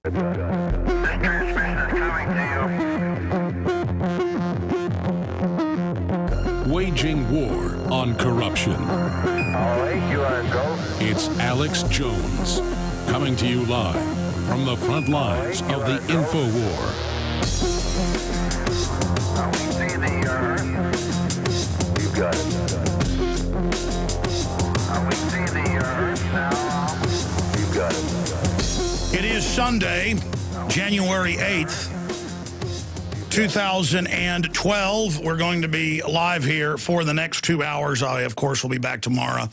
This transmission is coming to you. Waging war on corruption. All right, you are go. It's Alex Jones, coming to you live from the front lines of the InfoWar. Now we see the Earth. You got it. Now we see the Earth now. You got it. It is Sunday, January 8th, 2012. We're going to be live here for the next 2 hours. I, of course, will be back tomorrow,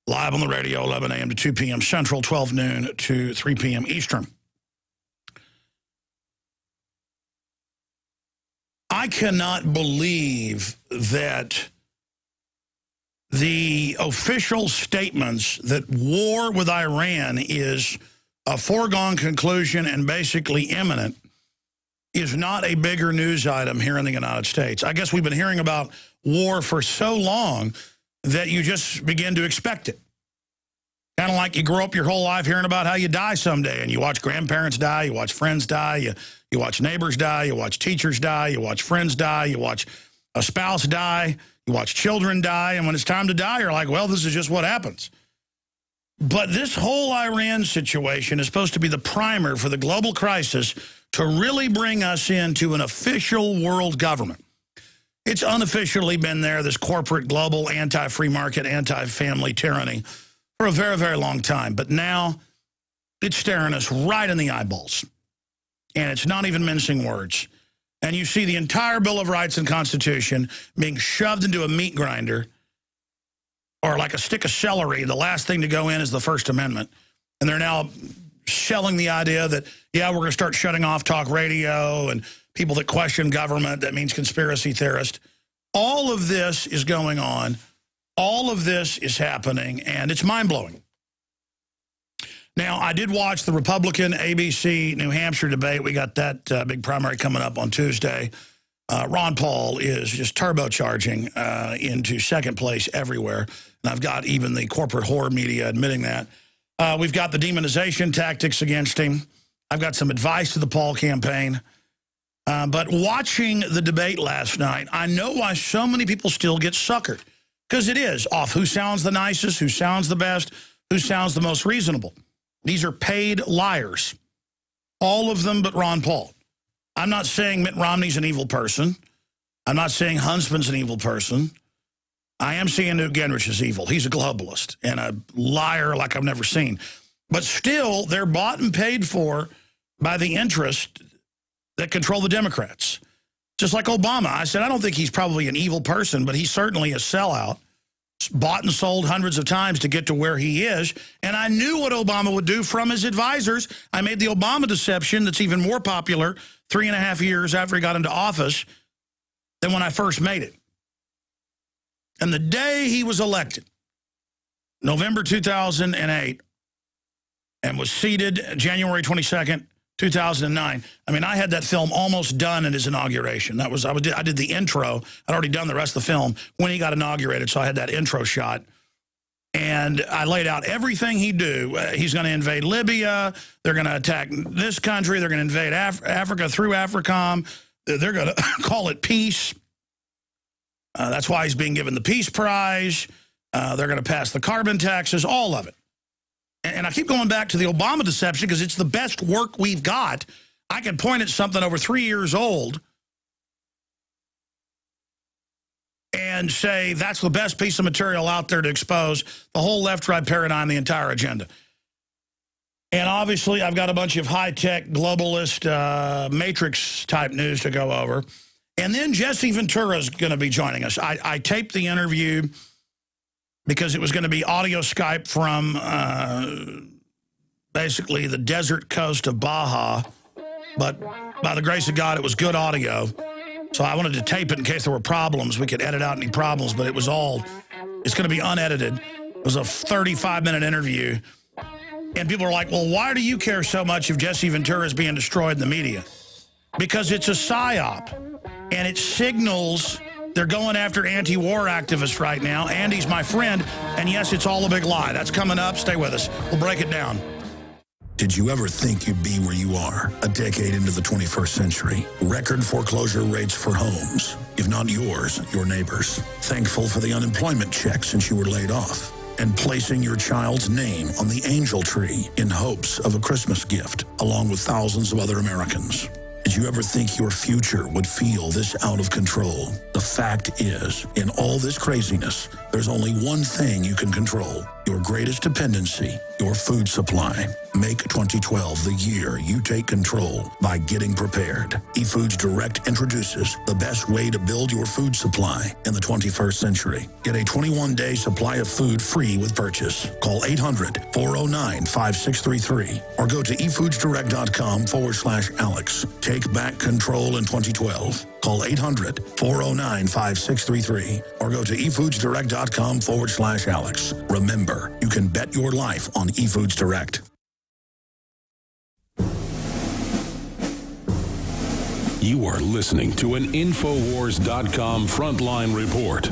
live on the radio, 11 a.m. to 2 p.m. Central, 12 noon to 3 p.m. Eastern. I cannot believe that the official statements that war with Iran is a foregone conclusion and basically imminent is not a bigger news item here in the United States. I guess we've been hearing about war for so long that you just begin to expect it. Kind of like you grow up your whole life hearing about how you die someday, and you watch grandparents die, you watch friends die, you watch neighbors die, you watch teachers die, you watch friends die, you watch a spouse die, you watch children die, and when it's time to die, you're like, well, this is just what happens. But this whole Iran situation is supposed to be the primer for the global crisis to really bring us into an official world government. It's unofficially been there, this corporate, global, anti-free market, anti-family tyranny for a very, very long time. But now it's staring us right in the eyeballs. And it's not even mincing words. And you see the entire Bill of Rights and Constitution being shoved into a meat grinder, or like a stick of celery. The last thing to go in is the First Amendment. And they're now shelling the idea that, yeah, we're going to start shutting off talk radio and people that question government. That means conspiracy theorists. All of this is going on. All of this is happening, and it's mind-blowing. Now, I did watch the Republican ABC New Hampshire debate. We got that big primary coming up on Tuesday. Ron Paul is just turbocharging into second place everywhere. And I've got even the corporate whore media admitting that. We've got the demonization tactics against him. I've got some advice to the Paul campaign. But watching the debate last night, I know why so many people still get suckered. Because it is off who sounds the nicest, who sounds the best, who sounds the most reasonable. These are paid liars. All of them but Ron Paul. I'm not saying Mitt Romney's an evil person. I'm not saying Huntsman's an evil person. I am saying Newt Gingrich is evil. He's a globalist and a liar like I've never seen. But still, they're bought and paid for by the interest that control the Democrats. Just like Obama. I said, I don't think he's probably an evil person, but he's certainly a sellout. Bought and sold hundreds of times to get to where he is. And I knew what Obama would do from his advisors. I made the Obama deception that's even more popular 3.5 years after he got into office than when I first made it. And the day he was elected, November 2008, and was seated January 22nd, 2009. I mean, I had that film almost done at his inauguration. That was I did the intro. I'd already done the rest of the film when he got inaugurated, so I had that intro shot. And I laid out everything he'd do. He's going to invade Libya. They're going to attack this country. They're going to invade Africa through AFRICOM. They're going to call it peace. That's why he's being given the Peace Prize. They're going to pass the carbon taxes, all of it. And I keep going back to the Obama deception because it's the best work we've got. I can point at something over 3 years old and say that's the best piece of material out there to expose the whole left-right paradigm, the entire agenda. And obviously, I've got a bunch of high-tech, globalist, matrix-type news to go over. And then Jesse Ventura is going to be joining us. I taped the interview because it was going to be audio Skype from basically the desert coast of Baja. But by the grace of God, it was good audio. So I wanted to tape it in case there were problems. We could edit out any problems, but it's going to be unedited. It was a 35-minute interview. And people are like, well, why do you care so much if Jesse Ventura is being destroyed in the media? Because it's a psyop. And it signals they're going after anti-war activists right now. Andy's my friend. And yes, it's all a big lie. That's coming up. Stay with us. We'll break it down. Did you ever think you'd be where you are a decade into the 21st century? Record foreclosure rates for homes, if not yours, your neighbors. Thankful for the unemployment check since you were laid off. And placing your child's name on the angel tree in hopes of a Christmas gift, along with thousands of other Americans. Did you ever think your future would feel this out of control? The fact is, in all this craziness, there's only one thing you can control. Your greatest dependency, your food supply. Make 2012 the year you take control by getting prepared. eFoods Direct introduces the best way to build your food supply in the 21st century. Get a 21-day supply of food free with purchase. Call 800-409-5633 or go to efoodsdirect.com/Alex. Take back control in 2012. Call 800-409-5633 or go to efoodsdirect.com/Alex. Remember, you can bet your life on eFoods Direct. You are listening to an Infowars.com frontline report.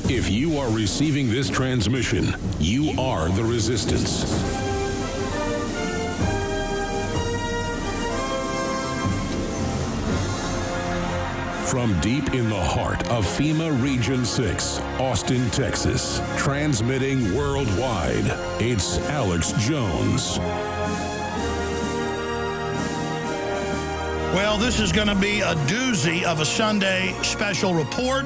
If you are receiving this transmission, you are the resistance. From deep in the heart of FEMA Region 6, Austin, Texas, transmitting worldwide, it's Alex Jones. Well, this is going to be a doozy of a Sunday special report.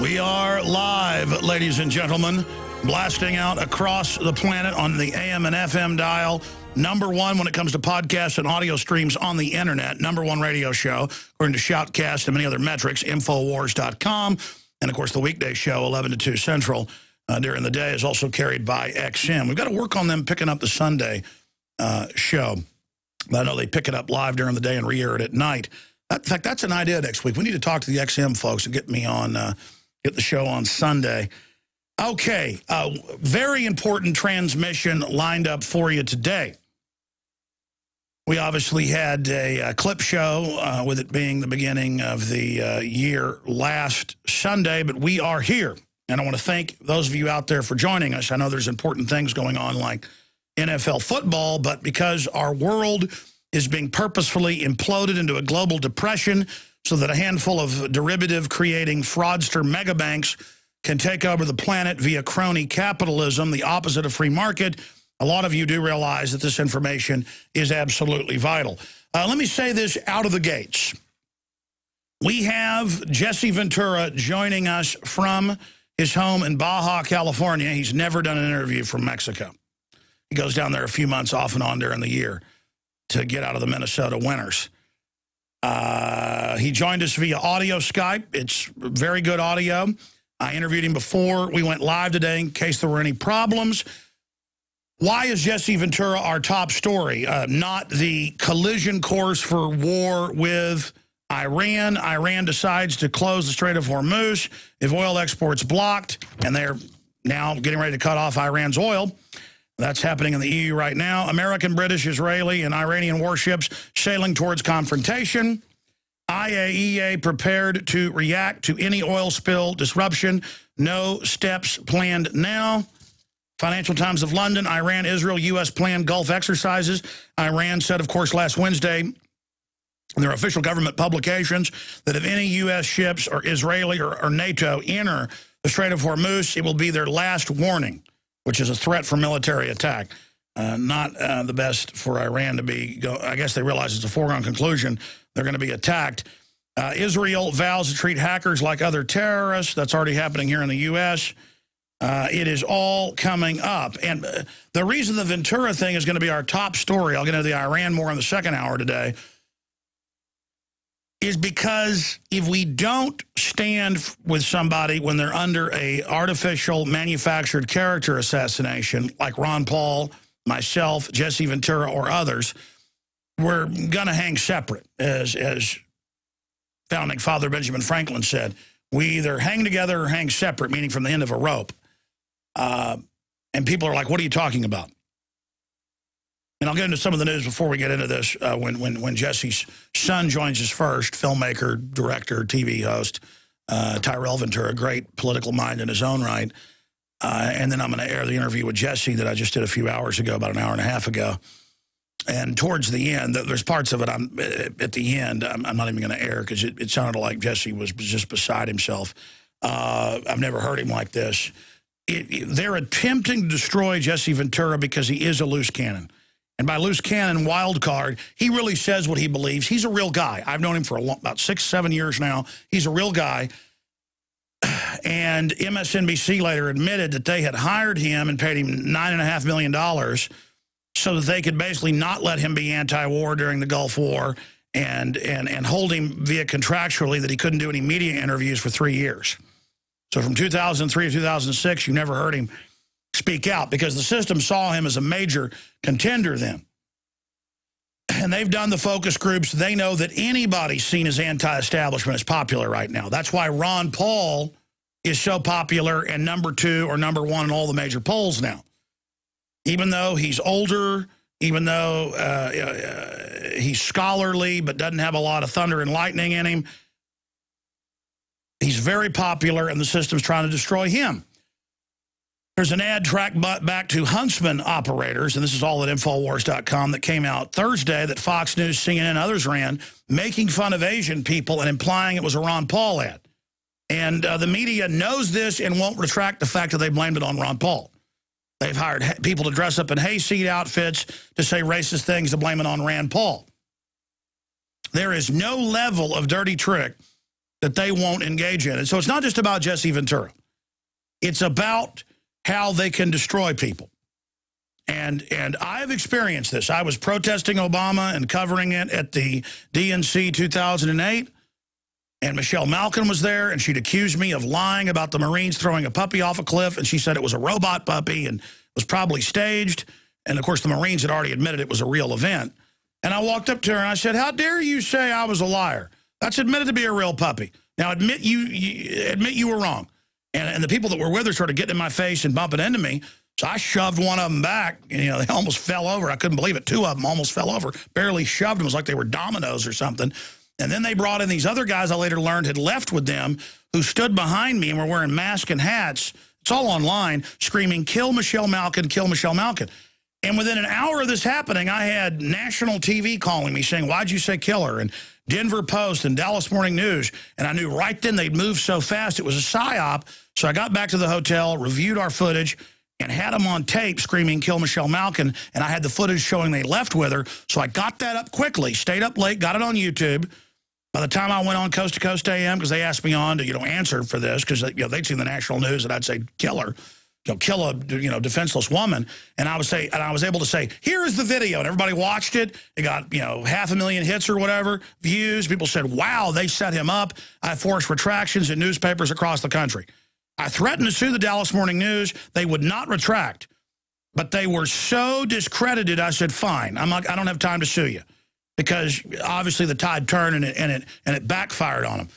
We are live, ladies and gentlemen, blasting out across the planet on the AM and FM dial. #1 when it comes to podcasts and audio streams on the internet. #1 radio show, according to Shoutcast and many other metrics, Infowars.com. And, of course, the weekday show, 11 to 2 Central, during the day, is also carried by XM. We've got to work on them picking up the Sunday show. But I know they pick it up live during the day and re-air it at night. In fact, that's an idea next week. We need to talk to the XM folks and get me on, get the show on Sunday. Okay, very important transmission lined up for you today. We obviously had a clip show with it being the beginning of the year last Sunday, but we are here. And I want to thank those of you out there for joining us. I know there's important things going on like NFL football, but because our world is being purposefully imploded into a global depression so that a handful of derivative-creating fraudster megabanks can take over the planet via crony capitalism, the opposite of free market, a lot of you do realize that this information is absolutely vital. Let me say this out of the gates. We have Jesse Ventura joining us from his home in Baja, California. He's never done an interview from Mexico. He goes down there a few months off and on during the year to get out of the Minnesota winters. He joined us via audio Skype. It's very good audio. I interviewed him before we went live today in case there were any problems. Why is Jesse Ventura our top story? Not the collision course for war with Iran. Iran decides to close the Strait of Hormuz if oil exports blocked, and they're now getting ready to cut off Iran's oil. That's happening in the EU right now. American, British, Israeli, and Iranian warships sailing towards confrontation. IAEA prepared to react to any oil spill disruption. No steps planned now. Financial Times of London, Iran, Israel, U.S. planned Gulf exercises. Iran said, of course, last Wednesday in their official government publications that if any U.S. ships or Israeli or NATO enter the Strait of Hormuz, it will be their last warning, which is a threat for military attack. Not the best for Iran to be, I guess they realize it's a foregone conclusion. They're going to be attacked. Israel vows to treat hackers like other terrorists. That's already happening here in the U.S. It is all coming up. And the reason the Ventura thing is going to be our top story, I'll get into the Iran more in the second hour today, is because if we don't stand with somebody when they're under a artificial manufactured character assassination, like Ron Paul, myself, Jesse Ventura, or others, we're going to hang separate, as founding father Benjamin Franklin said. We either hang together or hang separate, meaning from the end of a rope. And people are like, what are you talking about? And I'll get into some of the news before we get into this. When Jesse's son joins us first, filmmaker, director, TV host, Tyrell Ventura, great political mind in his own right. And then I'm going to air the interview with Jesse that I just did a few hours ago, about an hour and a half ago. And towards the end, there's parts of it at the end I'm not even going to air because it sounded like Jesse was just beside himself. I've never heard him like this. They're attempting to destroy Jesse Ventura because he is a loose cannon. And by loose cannon, wild card, he really says what he believes. He's a real guy. I've known him for about 6-7 years now. He's a real guy. And MSNBC later admitted that they had hired him and paid him $9.5 million so that they could basically not let him be anti-war during the Gulf War and hold him via contractually that he couldn't do any media interviews for 3 years. So from 2003 to 2006, you never heard him speak out because the system saw him as a major contender then. And they've done the focus groups. They know that anybody seen as anti-establishment is popular right now. That's why Ron Paul is so popular and #2 or #1 in all the major polls now. Even though he's older, even though he's scholarly but doesn't have a lot of thunder and lightning in him, he's very popular and the system's trying to destroy him. There's an ad track back to Huntsman operators, and this is all at Infowars.com, that came out Thursday that Fox News, CNN, and others ran, making fun of Asian people and implying it was a Ron Paul ad. And the media knows this and won't retract the fact that they blamed it on Ron Paul. They've hired people to dress up in hayseed outfits to say racist things to blame it on Rand Paul. There is no level of dirty trick that they won't engage in. And so it's not just about Jesse Ventura. It's about how they can destroy people. And I've experienced this. I was protesting Obama and covering it at the DNC 2008. And Michelle Malkin was there, and she'd accused me of lying about the Marines throwing a puppy off a cliff, and she said it was a robot puppy and was probably staged. And, of course, the Marines had already admitted it was a real event. And I walked up to her, and I said, how dare you say I was a liar? That's admitted to be a real puppy. Now, admit you were wrong. And the people that were with her started getting in my face and bumping into me. So I shoved one of them back. And, you know, they almost fell over. I couldn't believe it. 2 of them almost fell over. Barely shoved them. It was like they were dominoes or something. And then they brought in these other guys I later learned had left with them who stood behind me and were wearing masks and hats. It's all online, screaming, kill Michelle Malkin, kill Michelle Malkin. And within an hour of this happening, I had national TV calling me saying, why'd you say kill her? And Denver Post and Dallas Morning News. And I knew right then they'd moved so fast it was a psyop. So I got back to the hotel, reviewed our footage, and had them on tape screaming, kill Michelle Malkin. And I had the footage showing they left with her. So I got that up quickly, stayed up late, got it on YouTube. By the time I went on Coast to Coast AM, because they asked me on to, answer for this, because they'd seen the national news, and I'd say, kill her. Kill a defenseless woman, and I was able to say, here is the video, and everybody watched it. It got 500,000 hits or whatever, views. People said, wow, they set him up. I forced retractions in newspapers across the country. I threatened to sue the Dallas Morning News. They would not retract, but they were so discredited. I said, fine, I don't have time to sue you, because obviously the tide turned and it backfired on them.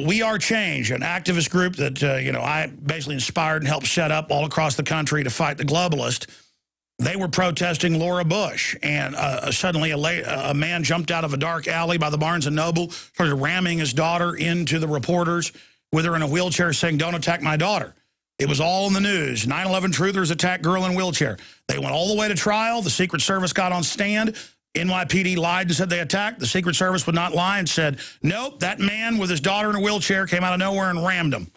We Are Change, an activist group that, I basically inspired and helped set up all across the country to fight the globalist. They were protesting Laura Bush, and suddenly a man jumped out of a dark alley by the Barnes & Noble, started ramming his daughter into the reporters with her in a wheelchair saying, don't attack my daughter. It was all in the news. 9/11 truthers attack girl in wheelchair. They went all the way to trial. The Secret Service got on stand. NYPD lied and said they attacked. The Secret Service would not lie and said, nope, that man with his daughter in a wheelchair came out of nowhere and rammed him.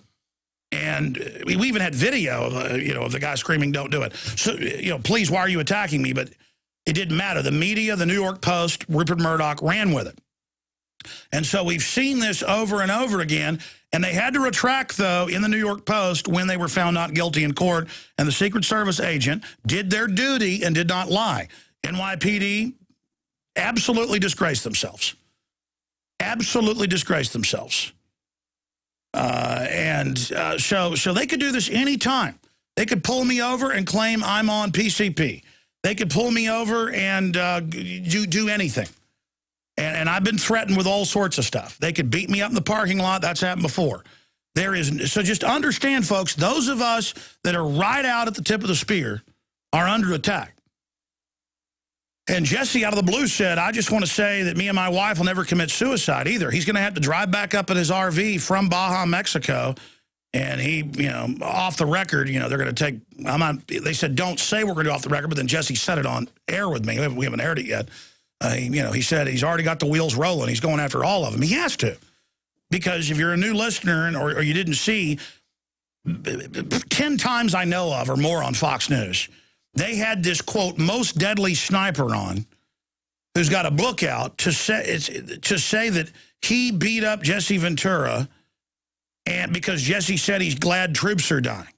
And we even had video of the guy screaming, don't do it. So, please, why are you attacking me? But it didn't matter. The media, the New York Post, Rupert Murdoch ran with it. And so we've seen this over and over again. And they had to retract, though, in the New York Post when they were found not guilty in court. And the Secret Service agent did their duty and did not lie. NYPD absolutely disgraced themselves. Absolutely disgraced themselves. So they could do this anytime. They could pull me over and claim I'm on PCP. They could pull me over and do anything. And I've been threatened with all sorts of stuff. They could beat me up in the parking lot. That's happened before. So just understand, folks, those of us that are right out at the tip of the spear are under attack. And Jesse out of the blue said, I just want to say that me and my wife will never commit suicide either. He's going to have to drive back up in his RV from Baja, Mexico, And he, off the record, they're going to take, they said, don't say we're going to do off the record, but then Jesse said it on air with me. We haven't aired it yet. He said he's already got the wheels rolling. He's going after all of them. He has to. Because if you're a new listener or you didn't see, 10 times I know of or more on Fox News, they had this, quote, most deadly sniper on who's got a book out to say that he beat up Jesse Ventura and because Jesse said he's glad troops are dying.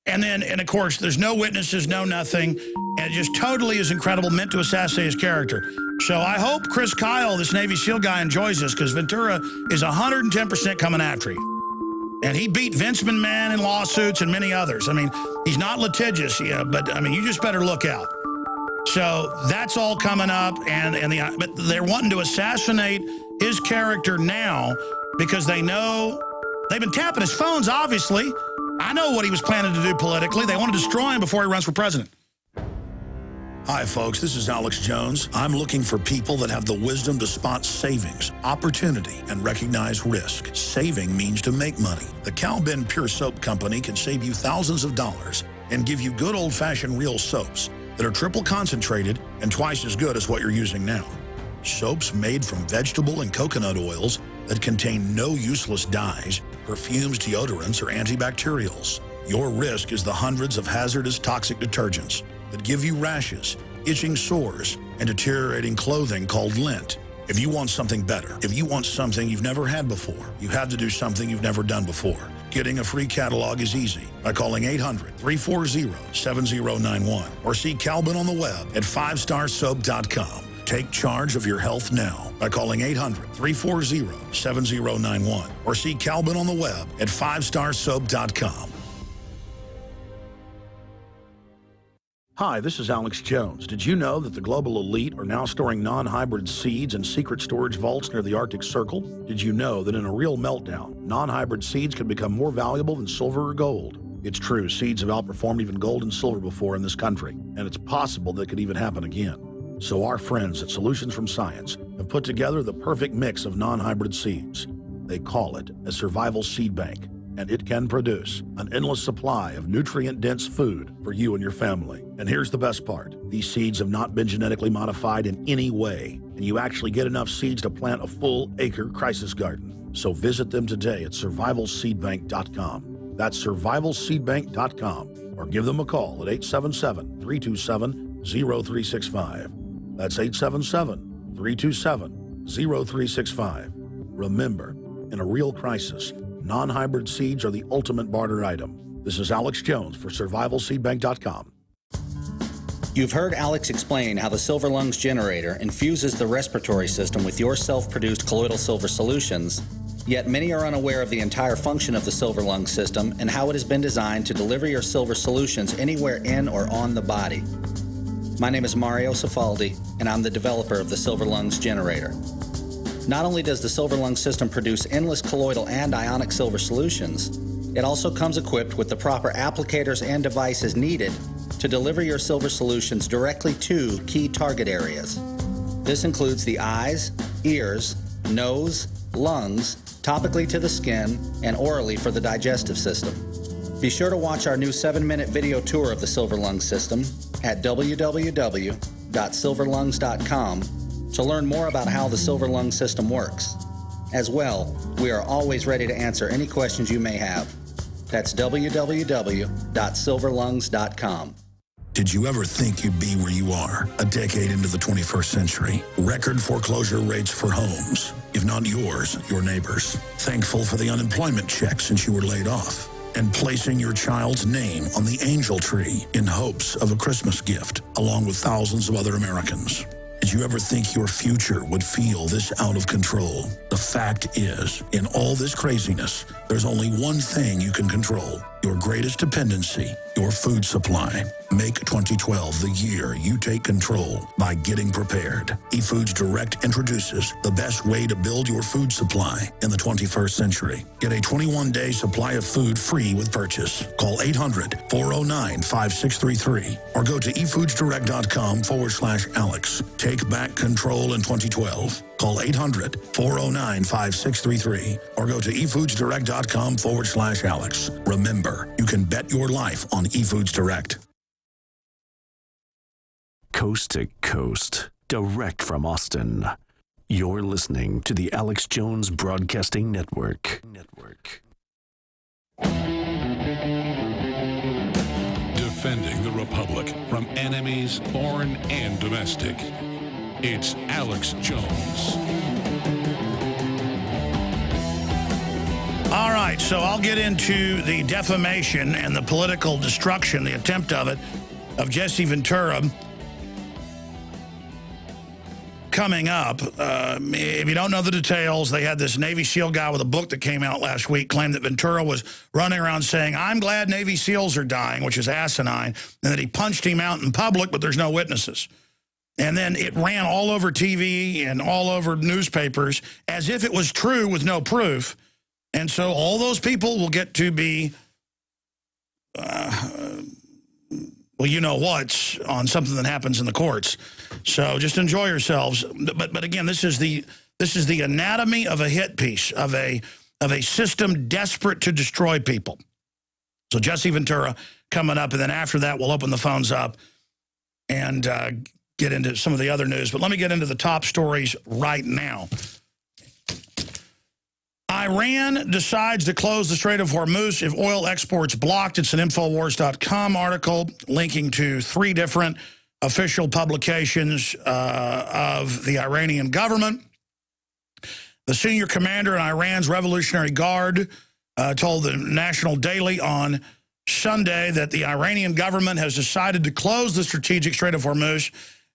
And of course, there's no witnesses, no nothing, and it just totally is incredible, meant to assassinate his character. So I hope Chris Kyle, this Navy SEAL guy, enjoys this, because Ventura is 110% coming after you. And he beat Vince McMahon in lawsuits and many others. I mean, he's not litigious, but I mean, you just better look out. So that's all coming up, but they're wanting to assassinate his character now because they know they've been tapping his phones, obviously. I know what he was planning to do politically. They want to destroy him before he runs for president. Hi, folks. This is Alex Jones. I'm looking for people that have the wisdom to spot savings, opportunity, and recognize risk. Saving means to make money. The Cal Ben Pure Soap Company can save you thousands of dollars and give you good old-fashioned real soaps that are triple concentrated and twice as good as what you're using now. Soaps made from vegetable and coconut oils that contain no useless dyes, perfumes, deodorants, or antibacterials. Your risk is the hundreds of hazardous toxic detergents that give you rashes, itching sores, and deteriorating clothing called lint. If you want something better, if you want something you've never had before, you have to do something you've never done before. Getting a free catalog is easy by calling 800-340-7091 or see Calvin on the web at 5starsoap.com. Take charge of your health now by calling 800-340-7091 or see Calvin on the web at 5starsoap.com. Hi, this is Alex Jones. Did you know that the global elite are now storing non-hybrid seeds in secret storage vaults near the Arctic Circle? Did you know that in a real meltdown, non-hybrid seeds can become more valuable than silver or gold? It's true, seeds have outperformed even gold and silver before in this country, and it's possible that it could even happen again. So our friends at Solutions from Science have put together the perfect mix of non-hybrid seeds. They call it a survival seed bank, and it can produce an endless supply of nutrient-dense food for you and your family. And here's the best part. These seeds have not been genetically modified in any way, and you actually get enough seeds to plant a full acre crisis garden. So visit them today at survivalseedbank.com. That's survivalseedbank.com, or give them a call at 877-327-0365. That's 877-327-0365. Remember, in a real crisis, non-hybrid seeds are the ultimate barter item. This is Alex Jones for survivalseedbank.com. You've heard Alex explain how the Silver Lungs generator infuses the respiratory system with your self-produced colloidal silver solutions, yet many are unaware of the entire function of the Silver Lungs system and how it has been designed to deliver your silver solutions anywhere in or on the body. My name is Mario Cifaldi, and I'm the developer of the Silver Lungs generator. Not only does the Silver Lungs system produce endless colloidal and ionic silver solutions, it also comes equipped with the proper applicators and devices needed to deliver your silver solutions directly to key target areas. This includes the eyes, ears, nose, lungs, topically to the skin, and orally for the digestive system. Be sure to watch our new 7-minute video tour of the Silver Lungs system at www.silverlungs.com to learn more about how the Silver Lungs system works. As well, we are always ready to answer any questions you may have. That's www.silverlungs.com. Did you ever think you'd be where you are a decade into the 21st century? Record foreclosure rates for homes, if not yours, your neighbors. Thankful for the unemployment check since you were laid off. And placing your child's name on the angel tree in hopes of a Christmas gift, along with thousands of other Americans. Did you ever think your future would feel this out of control? The fact is, in all this craziness, there's only one thing you can control: your greatest dependency, your food supply. Make 2012 the year you take control by getting prepared. eFoods Direct introduces the best way to build your food supply in the 21st century. Get a 21-day supply of food free with purchase. Call 800-409-5633 or go to efoodsdirect.com/Alex. Take back control in 2012. Call 800-409-5633 or go to efoodsdirect.com/Alex. Remember, you can bet your life on eFoods Direct. Coast to coast, direct from Austin. You're listening to the Alex Jones Broadcasting Network. Defending the Republic from enemies, foreign and domestic. It's Alex Jones. All right, so I'll get into the defamation and the political destruction, the attempt of it, of Jesse Ventura coming up. If you don't know the details, they had this Navy SEAL guy with a book that came out last week claimed that Ventura was running around saying, I'm glad Navy SEALs are dying, which is asinine, and that he punched him out in public, but there's no witnesses. And then it ran all over TV and all over newspapers as if it was true with no proof. And so all those people will get to be, well, you know what's on something that happens in the courts. So just enjoy yourselves. But again, this is the anatomy of a hit piece, of a system desperate to destroy people. So Jesse Ventura coming up, and then after that we'll open the phones up and get into some of the other news. But let me get into the top stories right now. Iran decides to close the Strait of Hormuz if oil exports blocked. It's an Infowars.com article linking to 3 different official publications of the Iranian government. The senior commander in Iran's Revolutionary Guard told the National Daily on Sunday that the Iranian government has decided to close the strategic Strait of Hormuz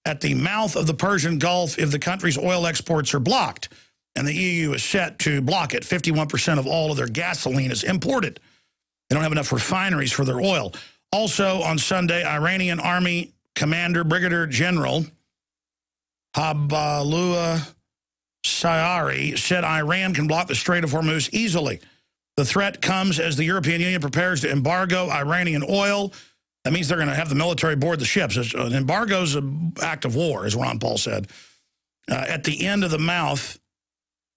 at the mouth of the Persian Gulf if the country's oil exports are blocked. And the EU is set to block it. 51% of all of their gasoline is imported. They don't have enough refineries for their oil. Also on Sunday, Iranian Army Commander Brigadier General Habalullah Sayari said Iran can block the Strait of Hormuz easily. The threat comes as the European Union prepares to embargo Iranian oil. That means they're going to have the military board the ships. An embargo is an act of war, as Ron Paul said. At the end of the mouth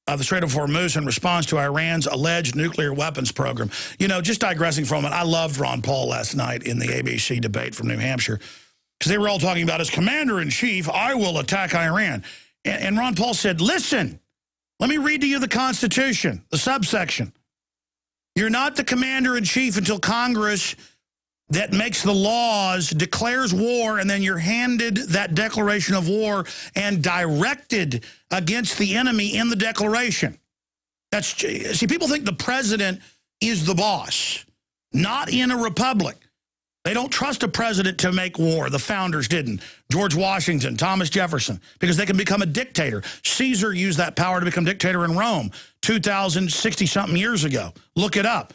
of the Strait of Hormuz in response to Iran's alleged nuclear weapons program. You know, just digressing from it, I loved Ron Paul last night in the ABC debate from New Hampshire because they were all talking about, as commander-in-chief, I will attack Iran. And Ron Paul said, listen, let me read to you the Constitution, the subsection. You're not the commander-in-chief until Congress that makes the laws declares war, and then you're handed that declaration of war and directed against the enemy in the declaration. See, people think the president is the boss, not in a republic. They don't trust a president to make war. The founders didn't. George Washington, Thomas Jefferson, because they can become a dictator. Caesar used that power to become dictator in Rome 2,060-something years ago. Look it up.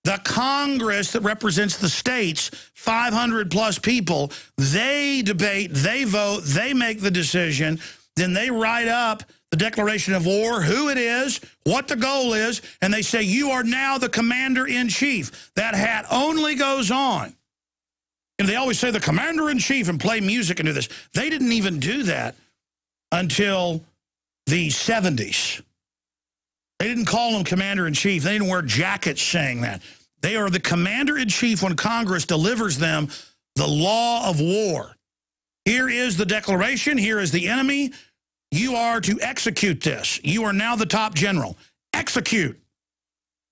The Congress that represents the states, 500-plus people, they debate, they vote, they make the decision, then they write up the declaration of war, who it is, what the goal is, and they say, you are now the commander-in-chief. That hat only goes on. And they always say the commander-in-chief and play music and do this. They didn't even do that until the 70s. They didn't call them commander-in-chief. They didn't wear jackets saying that. They are the commander-in-chief when Congress delivers them the law of war. Here is the declaration. Here is the enemy. You are to execute this. You are now the top general. Execute.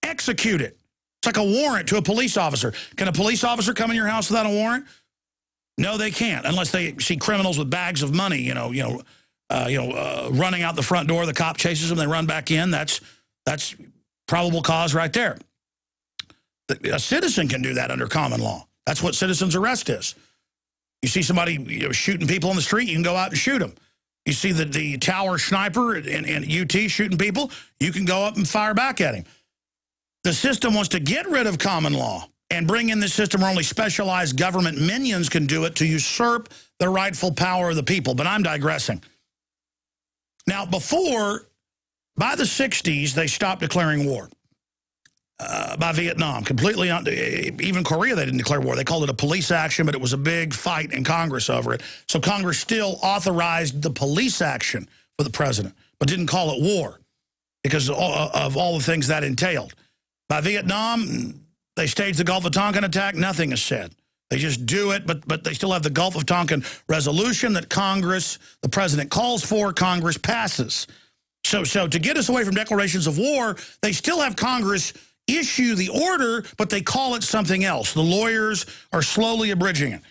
Execute it. It's like a warrant to a police officer. Can a police officer come in your house without a warrant? No, they can't, unless they see criminals with bags of money, running out the front door. The cop chases them. They run back in. That's probable cause right there. A citizen can do that under common law. That's what citizen's arrest is. You see somebody shooting people on the street, you can go out and shoot them. You see the tower sniper in UT shooting people, you can go up and fire back at him. The system wants to get rid of common law and bring in the system where only specialized government minions can do it to usurp the rightful power of the people. But I'm digressing. Now, by the 60s, they stopped declaring war. By Vietnam, completely, even Korea, they didn't declare war. They called it a police action, but it was a big fight in Congress over it. So Congress still authorized the police action for the president. but didn't call it war because of all the things that entailed. By Vietnam, they staged the Gulf of Tonkin attack. Nothing is said. They just do it, but they still have the Gulf of Tonkin resolution that Congress, the president calls for, Congress passes. So to get us away from declarations of war, they still have Congress issue the order, but they call it something else. The lawyers are slowly abridging it.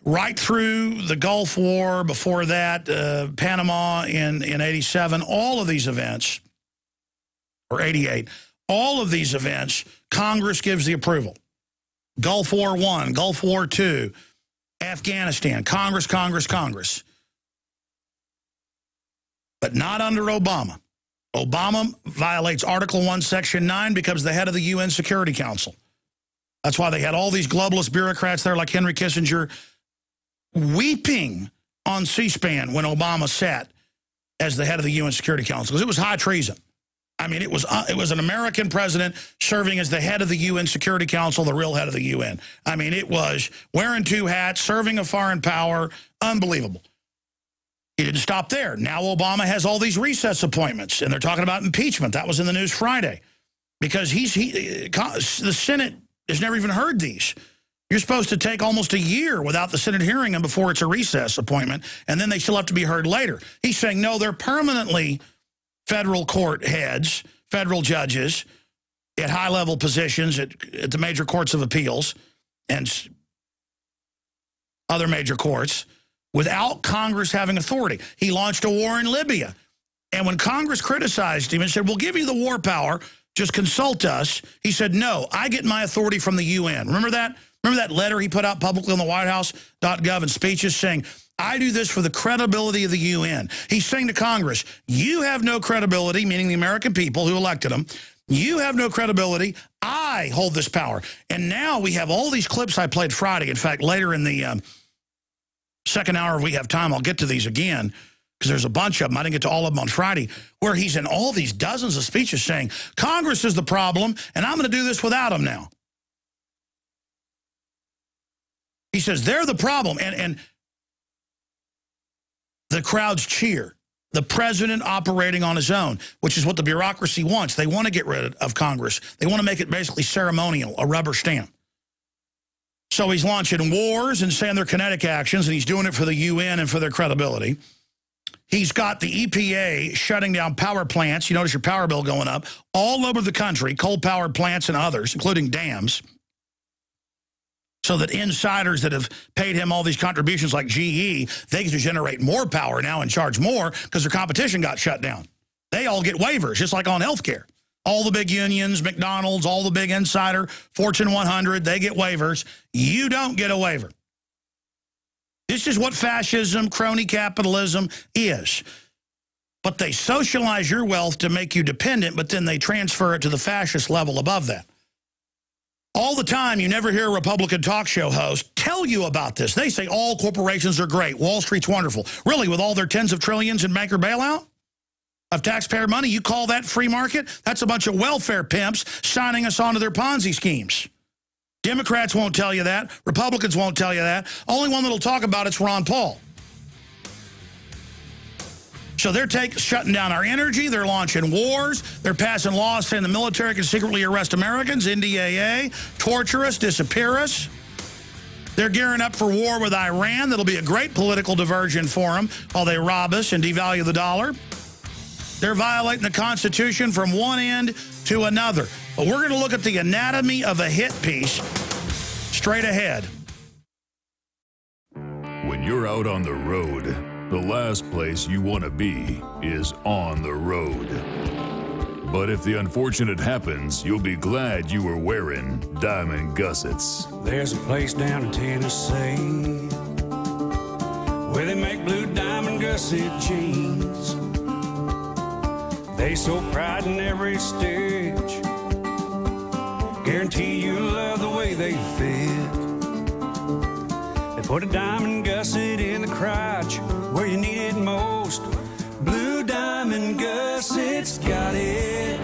Right through the Gulf War, before that, Panama in 87, all of these events, or 88, all of these events, Congress gives the approval. Gulf War I, Gulf War II, Afghanistan, Congress. But not under Obama. Obama violates Article 1, Section 9, becomes the head of the UN Security Council. That's why they had all these globalist bureaucrats there like Henry Kissinger weeping on C-SPAN when Obama sat as the head of the UN Security Council, because it was high treason. I mean, it was an American president serving as the head of the UN Security Council, the real head of the UN. I mean, it was wearing two hats, serving a foreign power, unbelievable. He didn't stop there. Now Obama has all these recess appointments, and they're talking about impeachment. That was in the news Friday, because the Senate has never even heard these. You're supposed to take almost a year without the Senate hearing them before it's a recess appointment, and then they still have to be heard later. He's saying, no, they're permanently federal court heads, federal judges at high-level positions at the major courts of appeals and other major courts without Congress having authority. He launched a war in Libya. And when Congress criticized him and said, we'll give you the war power, just consult us, he said, no, I get my authority from the UN. Remember that? Remember that letter he put out publicly on the WhiteHouse.gov and speeches saying, I do this for the credibility of the UN. He's saying to Congress, you have no credibility, meaning the American people who elected him. You have no credibility. I hold this power. And now we have all these clips I played Friday. In fact, later in the second hour, if we have time, I'll get to these again, because there's a bunch of them. I didn't get to all of them on Friday, where he's in all these dozens of speeches saying, Congress is the problem, and I'm going to do this without them now. He says, they're the problem. And the crowds cheer. The president operating on his own, which is what the bureaucracy wants. They want to get rid of Congress. They want to make it basically ceremonial, a rubber stamp. So he's launching wars and saying they're kinetic actions, and he's doing it for the UN and for their credibility. He's got the EPA shutting down power plants. You notice your power bill going up all over the country, coal-powered plants and others, including dams, so that insiders that have paid him all these contributions like GE, they get to generate more power now and charge more because their competition got shut down. They all get waivers, just like on healthcare. All the big unions, McDonald's, all the big insider, Fortune 100, they get waivers. You don't get a waiver. This is what fascism, crony capitalism is. But they socialize your wealth to make you dependent, but then they transfer it to the fascist level above that. All the time, you never hear a Republican talk show host tell you about this. They say all corporations are great. Wall Street's wonderful. Really, with all their tens of trillions in banker bailout of taxpayer money, you call that free market? That's a bunch of welfare pimps signing us onto their Ponzi schemes. Democrats won't tell you that. Republicans won't tell you that. Only one that'll talk about it's Ron Paul. So they're shutting down our energy. They're launching wars. They're passing laws saying the military can secretly arrest Americans, NDAA, torture us, disappear us. They're gearing up for war with Iran. That'll be a great political diversion for them while they rob us and devalue the dollar. They're violating the Constitution from one end to another. But we're going to look at the anatomy of a hit piece straight ahead. When you're out on the road, the last place you want to be is on the road. But if the unfortunate happens, you'll be glad you were wearing diamond gussets. There's a place down in Tennessee where they make blue diamond gusset jeans. They so pride in every stitch, guarantee you'll love the way they fit. They put a diamond gusset in the crotch where you need it most. Blue diamond gussets got it,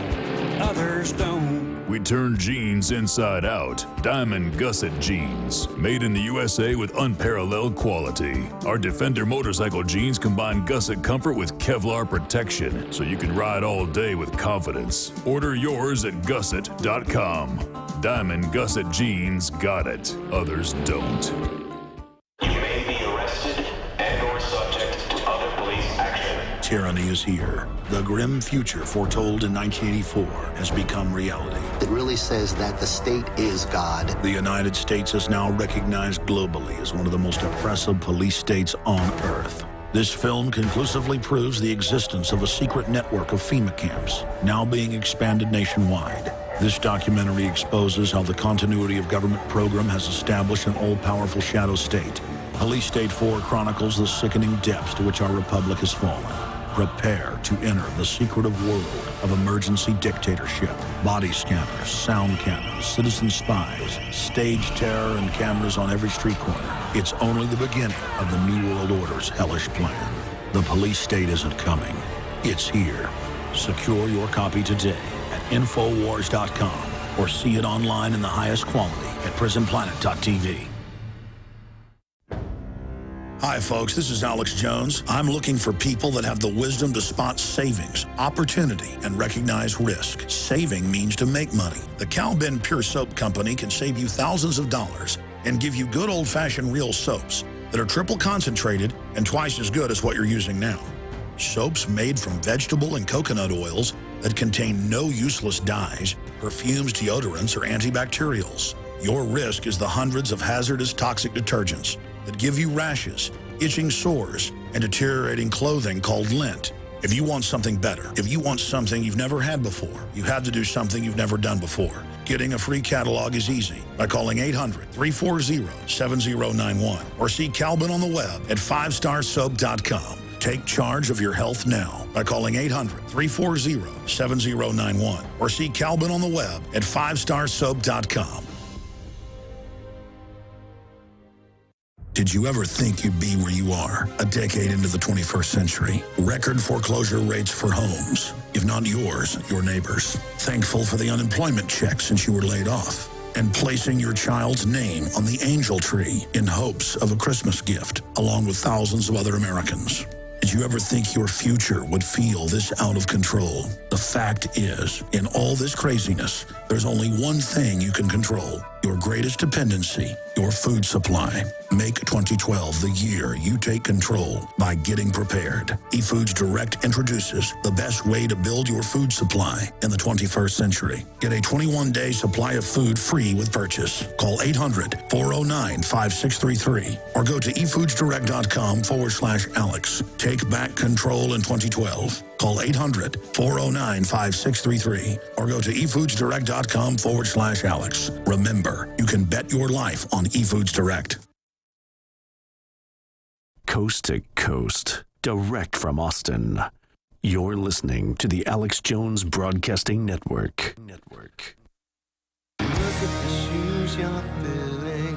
others don't. We turn jeans inside out. Diamond Gusset Jeans. Made in the USA with unparalleled quality. Our Defender motorcycle jeans combine gusset comfort with Kevlar protection, so you can ride all day with confidence. Order yours at gusset.com. Diamond Gusset Jeans got it. Others don't. You may be arrested and/or subject to other police action. Tyranny is here. The grim future foretold in 1984 has become reality. It really says that the state is God. The United States is now recognized globally as one of the most oppressive police states on Earth. This film conclusively proves the existence of a secret network of FEMA camps, now being expanded nationwide. This documentary exposes how the continuity of government program has established an all-powerful shadow state. Police State 4 chronicles the sickening depths to which our republic has fallen. Prepare to enter the secretive world of emergency dictatorship, body scanners, sound cannons, citizen spies, stage terror, and cameras on every street corner. It's only the beginning of the New World Order's hellish plan. The police state isn't coming. It's here. Secure your copy today at Infowars.com or see it online in the highest quality at PrisonPlanet.tv. Hi, folks. This is Alex Jones. I'm looking for people that have the wisdom to spot savings, opportunity, and recognize risk. Saving means to make money. The Cal-Ben Pure Soap Company can save you thousands of dollars and give you good old-fashioned real soaps that are triple concentrated and twice as good as what you're using now. Soaps made from vegetable and coconut oils that contain no useless dyes, perfumes, deodorants, or antibacterials. Your risk is the hundreds of hazardous toxic detergents that give you rashes, itching sores, and deteriorating clothing called lint. If you want something better, if you want something you've never had before, you have to do something you've never done before. Getting a free catalog is easy by calling 800-340-7091 or see Calvin on the web at 5starsoap.com. Take charge of your health now by calling 800-340-7091 or see Calvin on the web at 5starsoap.com. Did you ever think you'd be where you are a decade into the 21st century? Record foreclosure rates for homes, if not yours, your neighbors. Thankful for the unemployment check since you were laid off. And placing your child's name on the angel tree in hopes of a Christmas gift, along with thousands of other Americans. Did you ever think your future would feel this out of control? The fact is, in all this craziness, there's only one thing you can control. Your greatest dependency, your food supply. Make 2012 the year you take control by getting prepared. eFoods Direct introduces the best way to build your food supply in the 21st century. Get a 21-day supply of food free with purchase. Call 800-409-5633 or go to efoodsdirect.com/Alex. Take back control in 2012. Call 800-409-5633 or go to efoodsdirect.com/Alex. Remember, you can bet your life on eFoods Direct. Coast to coast, direct from Austin. You're listening to the Alex Jones Broadcasting Network. Look at the shoes you're filling.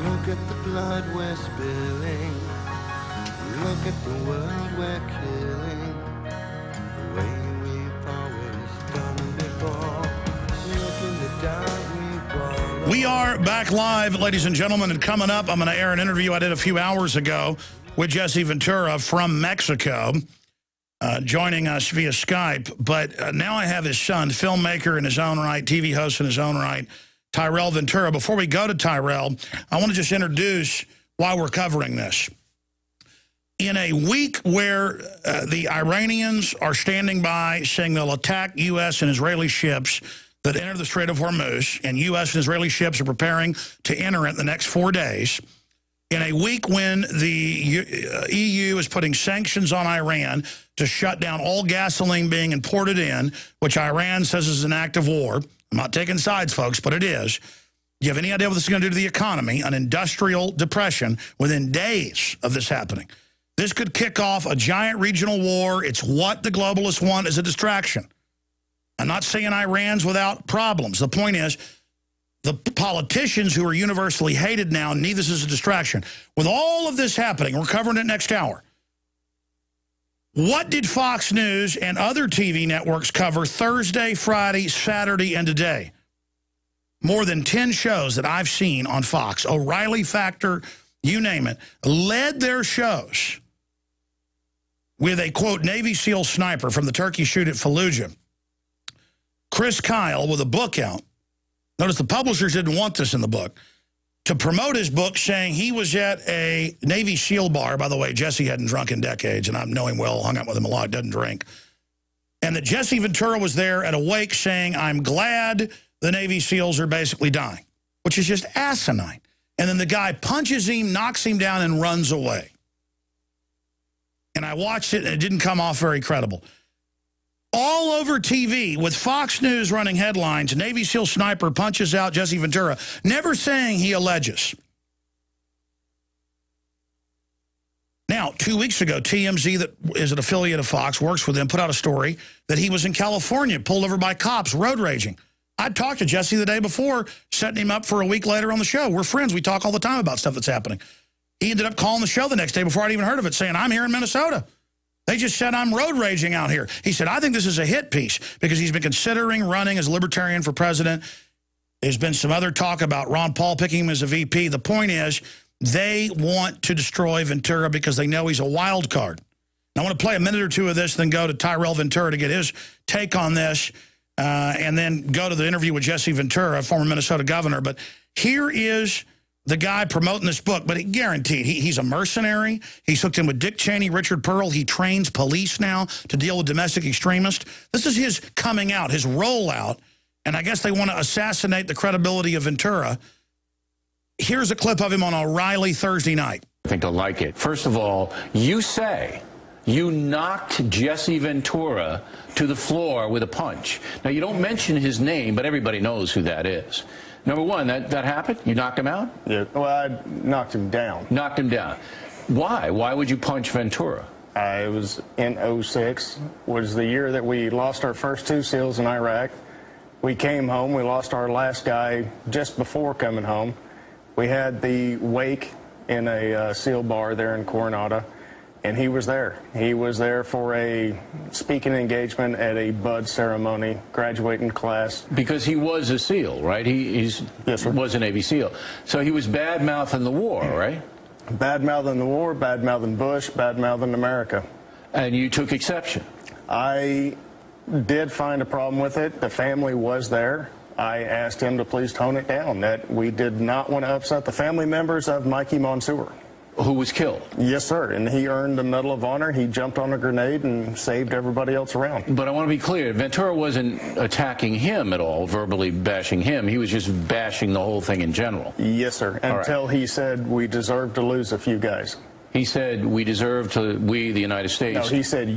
Look at the blood we're spilling. Look at the world we're killing. The way we've always done before. Look in the dark we've all. We are back live, ladies and gentlemen, and coming up, I'm going to air an interview I did a few hours ago with Jesse Ventura from Mexico, joining us via Skype. But now I have his son, filmmaker in his own right, TV host in his own right, Tyrell Ventura. Before we go to Tyrell, I want to just introduce why we're covering this. In a week where the Iranians are standing by saying they'll attack U.S. and Israeli ships that enter the Strait of Hormuz, and U.S. and Israeli ships are preparing to enter it in the next 4 days, in a week when the EU is putting sanctions on Iran to shut down all gasoline being imported in, which Iran says is an act of war. I'm not taking sides, folks, but it is. Do you have any idea what this is going to do to the economy? An industrial depression within days of this happening. This could kick off a giant regional war. It's what the globalists want as a distraction. I'm not saying Iran's without problems. The point is, the politicians who are universally hated now need this as a distraction. With all of this happening, we're covering it next hour. What did Fox News and other TV networks cover Thursday, Friday, Saturday, and today? More than 10 shows that I've seen on Fox, O'Reilly Factor, you name it, led their shows with a, quote, Navy SEAL sniper from the turkey shoot at Fallujah. Chris Kyle with a book out. Notice the publishers didn't want this in the book. To promote his book, saying he was at a Navy SEAL bar. By the way, Jesse hadn't drunk in decades, and I know him well, hung out with him a lot, doesn't drink. And that Jesse Ventura was there at a wake saying, I'm glad the Navy SEALs are basically dying, which is just asinine. And then the guy punches him, knocks him down, and runs away. And I watched it, and it didn't come off very credible. All over TV, with Fox News running headlines, Navy SEAL sniper punches out Jesse Ventura, never saying he alleges. Now, 2 weeks ago, TMZ, that is an affiliate of Fox, works with them, put out a story that he was in California, pulled over by cops, road raging. I talked to Jesse the day before, setting him up for a week later on the show. We're friends. We talk all the time about stuff that's happening. He ended up calling the show the next day before I'd even heard of it, saying, I'm here in Minnesota. They just said I'm road raging out here. He said, I think this is a hit piece because he's been considering running as a libertarian for president. There's been some other talk about Ron Paul picking him as a VP. The point is they want to destroy Ventura because they know he's a wild card. And I want to play a minute or two of this, then go to Tyrell Ventura to get his take on this, and then go to the interview with Jesse Ventura, former Minnesota governor. But here is the guy promoting this book, but guaranteed, he's a mercenary. He's hooked in with Dick Cheney, Richard Pearl. He trains police now to deal with domestic extremists. This is his coming out, his rollout, and I guess they want to assassinate the credibility of Ventura. Here's a clip of him on O'Reilly Thursday night. I think they'll like it. First of all, you say you knocked Jesse Ventura to the floor with a punch. Now, you don't mention his name, but everybody knows who that is. Number one, that happened? You knocked him out? Yeah, well, I knocked him down. Knocked him down. Why? Why would you punch Ventura? It was in 06, was the year that we lost our first 2 SEALs in Iraq. We came home. We lost our last guy just before coming home. We had the wake in a SEAL bar there in Coronado, and he was there. He was there for a speaking engagement at a Bud ceremony, graduating class. Because he was a SEAL, right? Yes, was a Navy SEAL. So he was bad-mouthing the war, right? Bad-mouthing the war, bad-mouthing Bush, bad-mouthing America. And you took exception? I did find a problem with it. The family was there. I asked him to please tone it down, that we did not want to upset the family members of Mikey Monsoor. Who was killed? Yes, sir, and he earned the Medal of Honor. He jumped on a grenade and saved everybody else around. But I want to be clear, Ventura wasn't attacking him at all, verbally bashing him. He was just bashing the whole thing in general. Yes, sir, until he said we deserve to lose a few guys. He said we deserve to, we, the United States. No, he said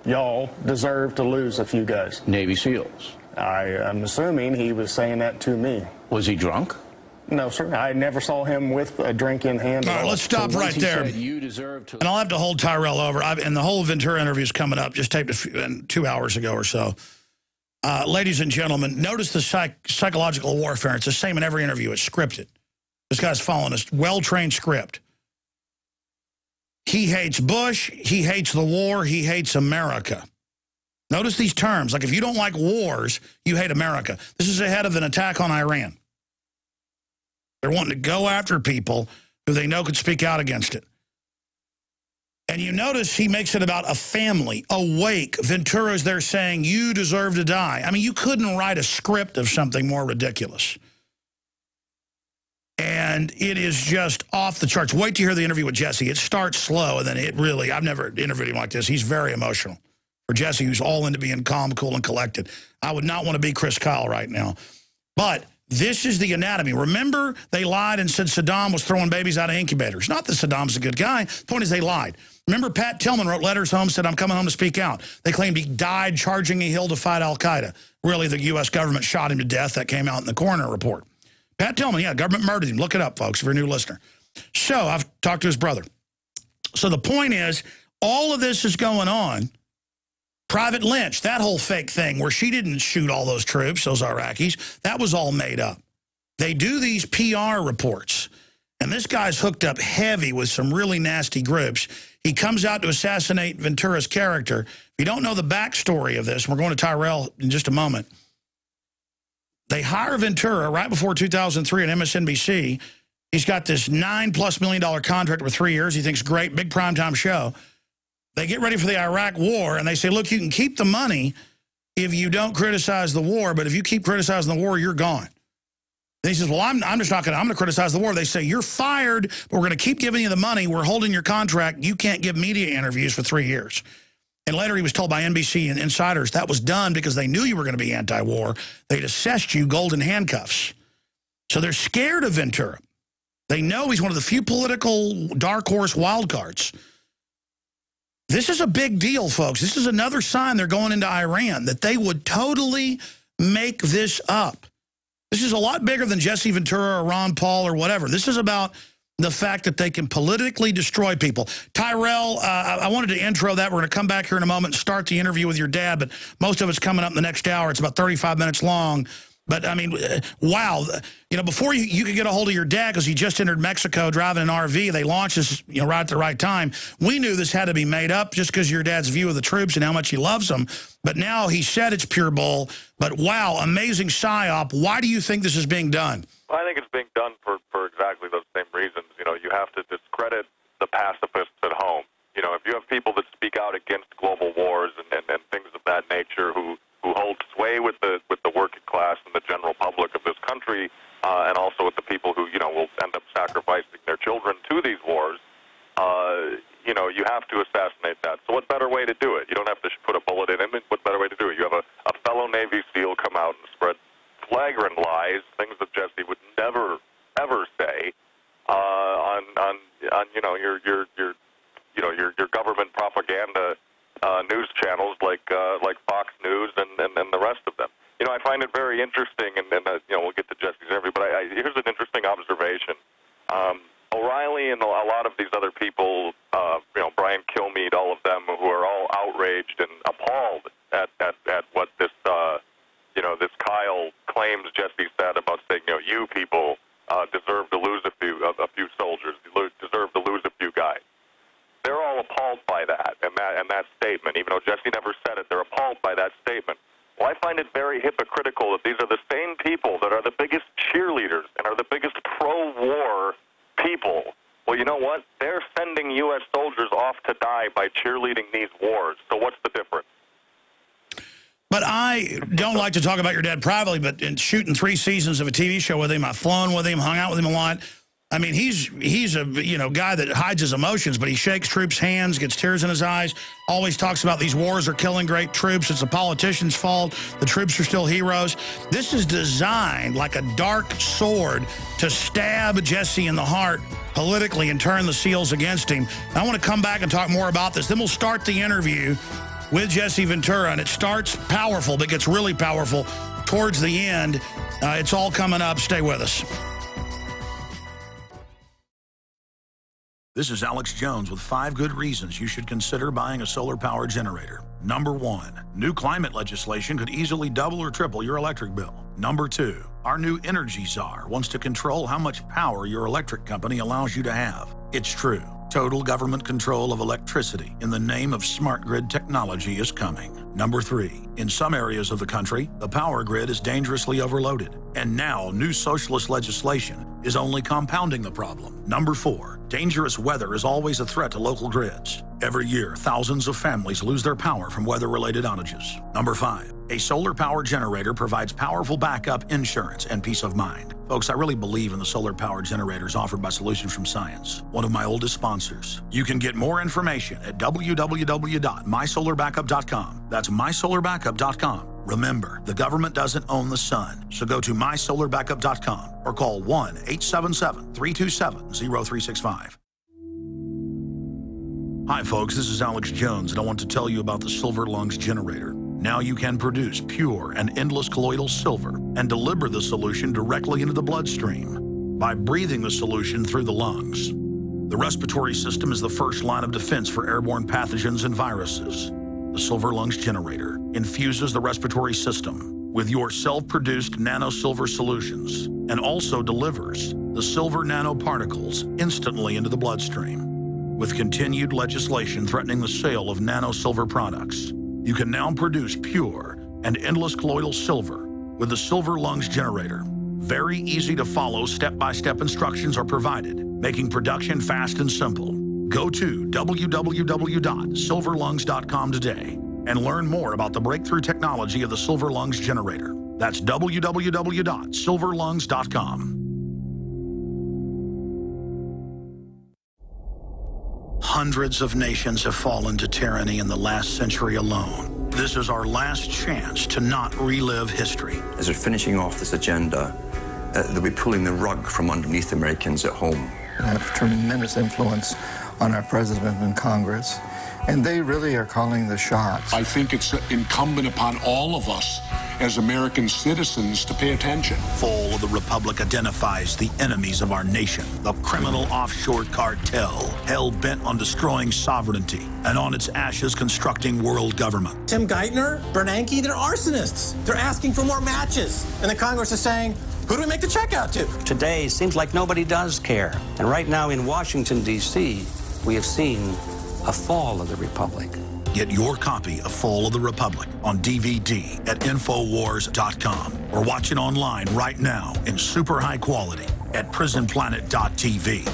y'all deserve to lose a few guys. Navy SEALs. I'm assuming he was saying that to me. Was he drunk? No, sir. I never saw him with a drink in hand. All right, let's stop right there. You deserve to. And I'll have to hold Tyrell over. And the whole Ventura interview is coming up. Just taped 2 hours ago or so. Ladies and gentlemen, notice the psychological warfare. It's the same in every interview. It's scripted. This guy's following a well-trained script. He hates Bush. He hates the war. He hates America. Notice these terms. Like, if you don't like wars, you hate America. This is ahead of an attack on Iran. They're wanting to go after people who they know could speak out against it. And you notice he makes it about a family, a wake. Ventura's there saying, you deserve to die. I mean, you couldn't write a script of something more ridiculous. And it is just off the charts. Wait to hear the interview with Jesse. It starts slow, and then it really, I've never interviewed him like this. He's very emotional. For Jesse, who's all into being calm, cool, and collected. I would not want to be Chris Kyle right now. But this is the anatomy. Remember, they lied and said Saddam was throwing babies out of incubators. Not that Saddam's a good guy. The point is they lied. Remember, Pat Tillman wrote letters home, said, I'm coming home to speak out. They claimed he died charging a hill to fight al-Qaeda. Really, the U.S. government shot him to death. That came out in the coroner report. Pat Tillman, yeah, government murdered him. Look it up, folks, if you're a new listener. So I've talked to his brother. So the point is, all of this is going on. Private Lynch, that whole fake thing where she didn't shoot all those troops, those Iraqis, that was all made up. They do these PR reports, And this guy's hooked up heavy with some really nasty groups. He comes out to assassinate Ventura's character. If you don't know the backstory of this, and we're going to Tyrell in just a moment, they hire Ventura right before 2003 on MSNBC. He's got this $9+ million contract for 3 years. He thinks, great, big primetime show. They get ready for the Iraq war, and they say, look, you can keep the money if you don't criticize the war, but if you keep criticizing the war, you're gone. And he says, well, I'm just not going to, I'm going to criticize the war. They say, you're fired, but we're going to keep giving you the money. We're holding your contract. You can't give media interviews for 3 years. And later he was told by NBC and insiders that was done because they knew you were going to be anti-war. They'd assessed you golden handcuffs. So they're scared of Ventura. They know he's one of the few political dark horse wild cards. This is a big deal, folks. This is another sign they're going into Iran, that they would totally make this up. This is a lot bigger than Jesse Ventura or Ron Paul or whatever. This is about the fact that they can politically destroy people. Tyrell, I wanted to intro that. We're going to come back here in a moment and start the interview with your dad, but most of it's coming up in the next hour. It's about 35 minutes long. But, I mean, wow. You know, before you could get a hold of your dad, because he just entered Mexico driving an RV, they launched this, you know, right at the right time. We knew this had to be made up just because your dad's view of the troops and how much he loves them. But now he said it's pure bull. But, wow, amazing psyop. Why do you think this is being done? I think it's being done for exactly those same reasons. You know, you have to discredit the pacifists at home. You know, if you have people that speak out against global wars and things of that nature who hold sway with the working class and the general public of this country, and also with the people who, you know, will end up sacrificing their children to these wars, you know, you have to assassinate that. So what better way to do it? You don't have to put a bullet in him. What better way to do it? You have a fellow Navy SEAL come out and spread flagrant lies, things that Jesse would never, ever say, on you know, your government propaganda news channels like Fox News and the rest of them. You know, I find it very interesting, and you know, we'll get to Jesse's interview, but here's an interesting observation. O'Reilly and a lot of these other people, you know, Brian Kilmeade, all of them, who are all outraged and appalled at what this, you know, this Kyle claims Jesse said about saying, you know, you people deserve to lose a few soldiers, deserve to lose a few guys. They're all appalled by that and that statement. Even though Jesse never said it, they're appalled by that statement. Well, I find it very hypocritical that these are the same people that are the biggest cheerleaders and are the biggest pro-war people. Well, you know what? They're sending U.S. soldiers off to die by cheerleading these wars. So what's the difference? But I don't like to talk about your dad privately, but in shooting 3 seasons of a TV show with him, I've flown with him, hung out with him a lot. I mean, he's a, you know, guy that hides his emotions, but he shakes troops' hands, gets tears in his eyes, always talks about these wars are killing great troops. It's the politicians' fault. The troops are still heroes. This is designed like a dark sword to stab Jesse in the heart politically and turn the SEALs against him. I want to come back and talk more about this. Then we'll start the interview with Jesse Ventura, and it starts powerful, but gets really powerful towards the end. It's all coming up. Stay with us. This is Alex Jones with 5 good reasons you should consider buying a solar power generator. Number 1, new climate legislation could easily double or triple your electric bill. Number 2, our new energy czar wants to control how much power your electric company allows you to have. It's true. Total government control of electricity in the name of smart grid technology is coming. Number 3, in some areas of the country, the power grid is dangerously overloaded. And now new socialist legislation is only compounding the problem. Number 4, dangerous weather is always a threat to local grids. Every year, thousands of families lose their power from weather-related outages. Number 5, a solar power generator provides powerful backup insurance and peace of mind. Folks, I really believe in the solar power generators offered by Solutions from Science, one of my oldest sponsors. You can get more information at www.mysolarbackup.com. That's mysolarbackup.com. Remember, the government doesn't own the sun, so go to mysolarbackup.com or call 1-877-327-0365. Hi folks, this is Alex Jones, and I want to tell you about the Silver Lungs generator. Now you can produce pure and endless colloidal silver and deliver the solution directly into the bloodstream by breathing the solution through the lungs. The respiratory system is the first line of defense for airborne pathogens and viruses. The Silver Lungs generator infuses the respiratory system with your self-produced nano-silver solutions and also delivers the silver nanoparticles instantly into the bloodstream. With continued legislation threatening the sale of nano-silver products, you can now produce pure and endless colloidal silver with the Silver Lungs generator. Very easy to follow step-by-step instructions are provided, making production fast and simple. Go to www.silverlungs.com today and learn more about the breakthrough technology of the Silver Lungs generator. That's www.silverlungs.com. Hundreds of nations have fallen to tyranny in the last century alone. This is our last chance to not relive history. As they're finishing off this agenda, they'll be pulling the rug from underneath Americans at home. I have tremendous influence on our president and Congress, and they really are calling the shots. I think it's incumbent upon all of us as American citizens to pay attention. Fall of the Republic identifies the enemies of our nation, the criminal offshore cartel, hell-bent on destroying sovereignty, and on its ashes constructing world government. Tim Geithner, Bernanke, they're arsonists. They're asking for more matches. And the Congress is saying, who do we make the check out to? Today seems like nobody does care. And right now in Washington, D.C., we have seen a fall of the Republic. Get your copy of Fall of the Republic on DVD at Infowars.com or watch it online right now in super high quality at PrisonPlanet.tv.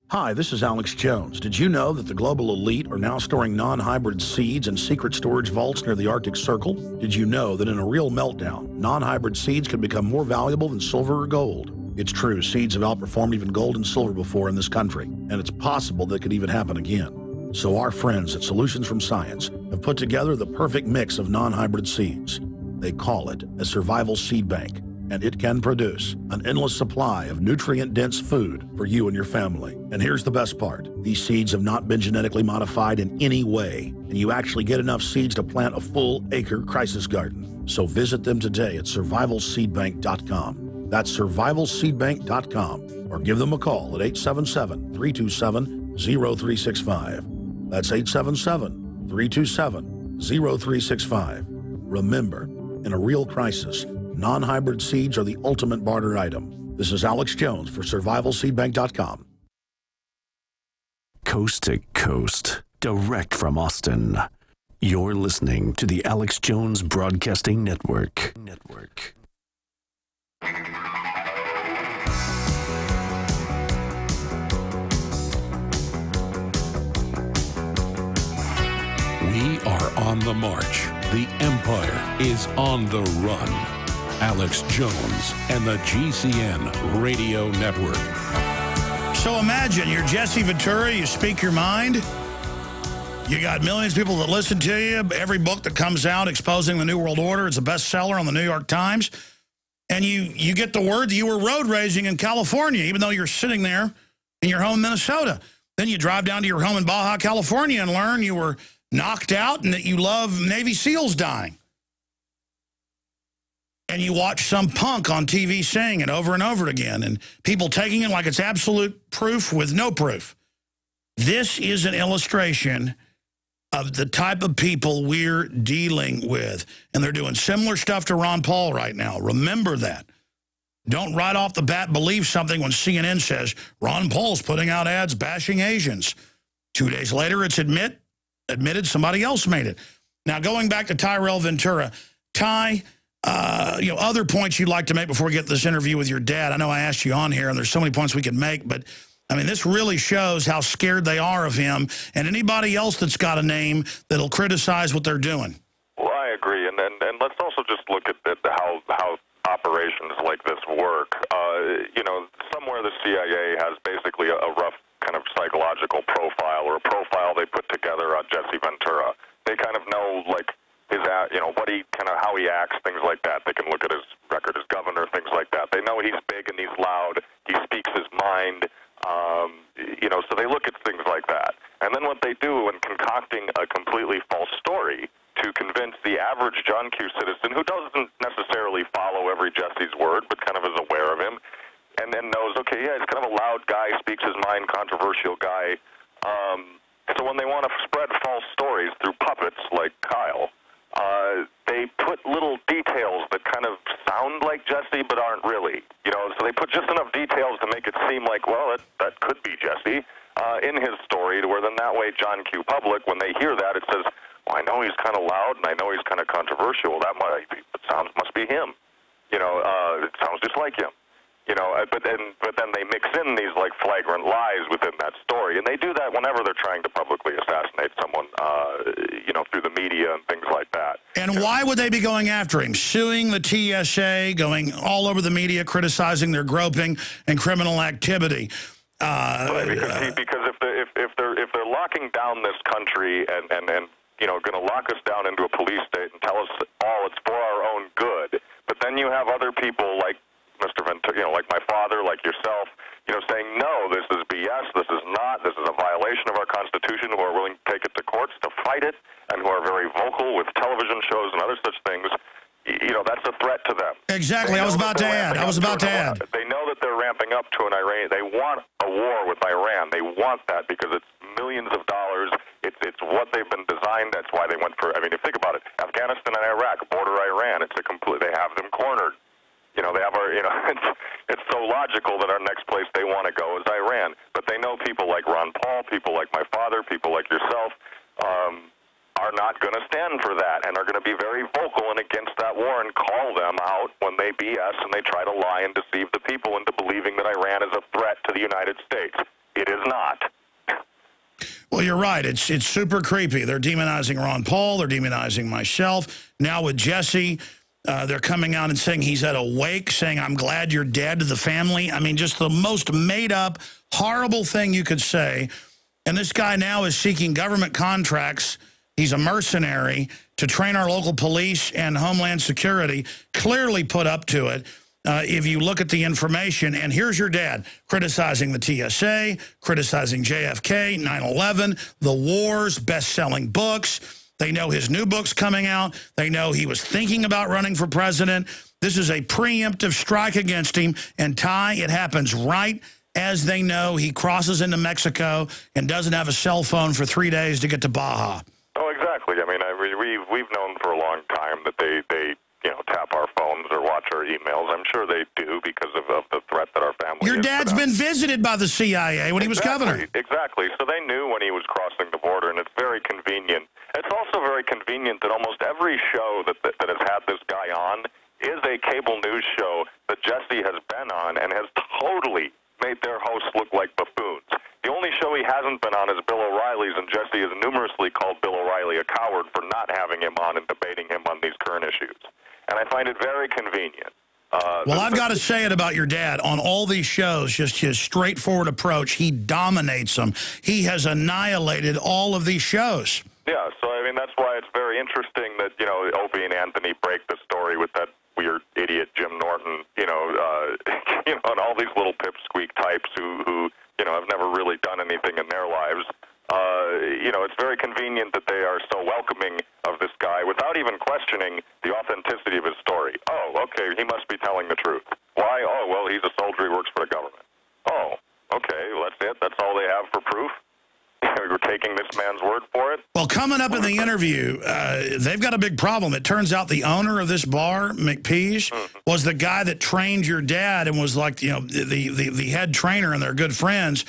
Hi, this is Alex Jones. Did you know that the global elite are now storing non-hybrid seeds in secret storage vaults near the Arctic Circle? Did you know that in a real meltdown, non-hybrid seeds could become more valuable than silver or gold? It's true, seeds have outperformed even gold and silver before in this country, and it's possible that could even happen again. So our friends at Solutions from Science have put together the perfect mix of non-hybrid seeds. They call it a survival seed bank, and it can produce an endless supply of nutrient-dense food for you and your family. And here's the best part. These seeds have not been genetically modified in any way, and you actually get enough seeds to plant a full acre crisis garden. So visit them today at survivalseedbank.com. That's survivalseedbank.com, or give them a call at 877-327-0365. That's 877-327-0365. Remember, in a real crisis, non-hybrid seeds are the ultimate barter item. This is Alex Jones for survivalseedbank.com. Coast to coast, direct from Austin. You're listening to the Alex Jones Broadcasting Network. We are on the march. The empire is on the run. Alex Jones and the GCN Radio Network. So imagine you're Jesse Ventura, you speak your mind. You got millions of people that listen to you. Every book that comes out exposing the New World Order is a bestseller on the New York Times. And you get the word that you were road raging in California, even though you're sitting there in your home in Minnesota. Then you drive down to your home in Baja, California and learn you were knocked out and that you love Navy SEALs dying. And you watch some punk on TV saying it over and over again, and people taking it like it's absolute proof with no proof. This is an illustration of the type of people we're dealing with. And they're doing similar stuff to Ron Paul right now. Remember that. Don't right off the bat believe something when CNN says, Ron Paul's putting out ads bashing Asians. 2 days later, it's admitted somebody else made it. Now, going back to Tyrell Ventura, Ty, other points you'd like to make before we get this interview with your dad. I know I asked you on here, and there's so many points we could make, but I mean, this really shows how scared they are of him and anybody else that's got a name that'll criticize what they're doing. Well, I agree, and let's also just look at how operations like this work. Somewhere the CIA has basically a rough kind of psychological profile or a profile they put together on Jesse Ventura. They kind of know like his, what he how he acts, things like that. They can look at his record as governor, things like that. They know he's big and he's loud. He speaks his mind. So they look at things like that. And then what they do in concocting a completely false story to convince the average John Q. citizen who doesn't necessarily follow every Jesse's word, but kind of is aware of him, and then knows, okay, yeah, he's kind of a loud guy, speaks his mind, controversial guy. So when they want to spread false stories through puppets like Kyle, they put little details well, that could be Jesse, in his story, to where then that way John Q. Public, when they hear that, it says, well, I know he's kind of loud and I know he's kind of controversial. That must be him. You know, it sounds just like him. You know, but then they mix in these like flagrant lies within that story, and they do that whenever they're trying to publicly assassinate someone, you know, through the media and things like that. And why would they be going after him? Suing the TSA, going all over the media, criticizing their groping and criminal activity. Because if they're locking down this country and you know, going to lock us down into a police state and tell us all it's for our own good, but then you have other people like Mr. Ventura, you know, like my father, like yourself, you know, saying, no, this is BS, this is not, this is a violation of our Constitution, who are willing to take it to courts to fight it, and who are very vocal with television shows and other such things, you know, that's a threat to them. Exactly, I was about to add. They know that they're ramping up to an Iran. They want a war with Iran. They want that because it's millions of dollars. It's what they've been designed. That's why they went for, I mean, if you think about it, Afghanistan and Iraq, border Iran, it's a complete, they have them cornered. You know, they have our, you know, it's so logical that our next place they want to go is Iran. But they know people like Ron Paul, people like my father, people like yourself, are not going to stand for that and are going to be very vocal and against that war and call them out when they BS and they try to lie and deceive the people into believing that Iran is a threat to the United States. It is not. Well, you're right. It's super creepy. They're demonizing Ron Paul. They're demonizing myself. Now with Jesse, they're coming out and saying he's at a wake, saying, I'm glad you're dead to the family. I mean, just the most made-up, horrible thing you could say. And this guy now is seeking government contracts. He's a mercenary to train our local police and Homeland Security, clearly put up to it. If you look at the information, and here's your dad criticizing the TSA, criticizing JFK, 9/11, the wars, best-selling books. They know his new book's coming out. They know he was thinking about running for president. This is a preemptive strike against him. And, Ty, it happens right as they know he crosses into Mexico and doesn't have a cell phone for 3 days to get to Baja. Oh, exactly. I mean, we've known for a long time that they you know, tap our phones or watch our emails. I'm sure they do because of the threat that our family Your dad's been visited by the CIA when he was governor. Exactly. So they knew when he was crossing the border, and it's very convenient. It's also very convenient that almost every show that has had this guy on is a cable news show that Jesse has been on and has totally made their hosts look like buffoons. The only show he hasn't been on is Bill O'Reilly's, and Jesse has numerously called Bill O'Reilly a coward for not having him on and debating him on these current issues. And I find it very convenient. Well, I've got to say it about your dad. On all these shows, just his straightforward approach, he dominates them. He has annihilated all of these shows. Yeah, so I mean, that's why it's very interesting that, you know, Opie and Anthony break the story with that weird idiot Jim Norton, you know, and all these little pipsqueak types who you know, have never really done anything in their lives. You know, it's very convenient that they are so welcoming of this guy without even questioning the authenticity of his story. Oh, okay, he must be telling the truth. Why? Oh, well, he's a soldier, he works for the government. Oh, okay, well, that's it? That's all they have for proof? We're taking this man's word for it? Well, coming up in the interview, they've got a big problem. It turns out the owner of this bar, McPease, was the guy that trained your dad and was like, you know, the head trainer, and they're good friends.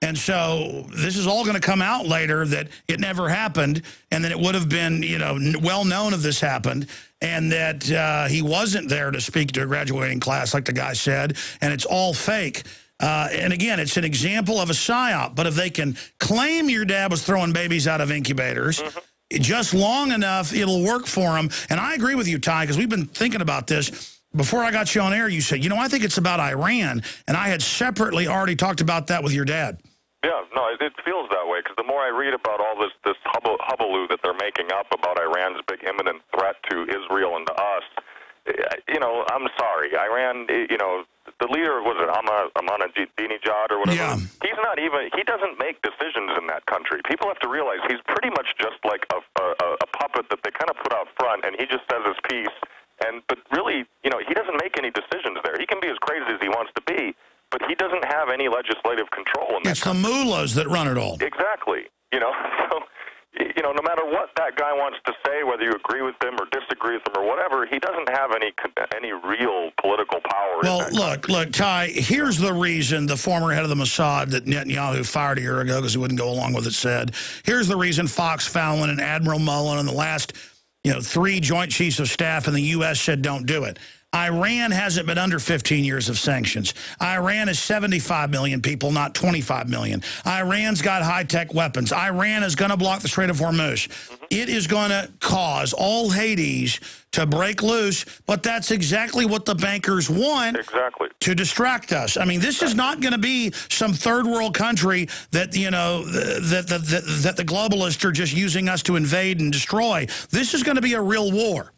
And so this is all going to come out later that it never happened, and that it would have been, you know, well known if this happened, and that he wasn't there to speak to a graduating class like the guy said, and it's all fake. And again, it's an example of a psyop. But if they can claim your dad was throwing babies out of incubators just long enough, it'll work for him. And I agree with you, Ty, because we've been thinking about this. Before I got you on air, you said, you know, I think it's about Iran. And I had separately already talked about that with your dad. Yeah, no, it feels that way, because the more I read about all this hullabaloo that they're making up about Iran's big imminent threat to Israel and to us, you know, I'm sorry. Iran, you know, the leader, was it Ahmadinejad or whatever? Yeah. He's not even, he doesn't make decisions in that country. People have to realize he's pretty much just like a puppet that they kind of put out front, and he just says his piece. But really, you know, he doesn't make any decisions there. He can be as crazy as he wants to be, but he doesn't have any legislative control in that country. The mullahs that run it all. Exactly. You know, so, you know, no matter what that guy wants to say, whether you agree with him or disagree with him or whatever, he doesn't have any real political power. Well, look, Ty, here's the reason the former head of the Mossad that Netanyahu fired a year ago because he wouldn't go along with it said. Here's the reason Fox Fallon and Admiral Mullen and the last, 3 Joint Chiefs of Staff in the U.S. said don't do it. Iran hasn't been under 15 years of sanctions. Iran is 75 million people, not 25 million. Iran's got high-tech weapons. Iran is going to block the Strait of Hormuz. It is going to cause all Hades to break loose, but that's exactly what the bankers want to distract us. I mean, this is not going to be some third world country that, that the globalists are just using us to invade and destroy. This is going to be a real war.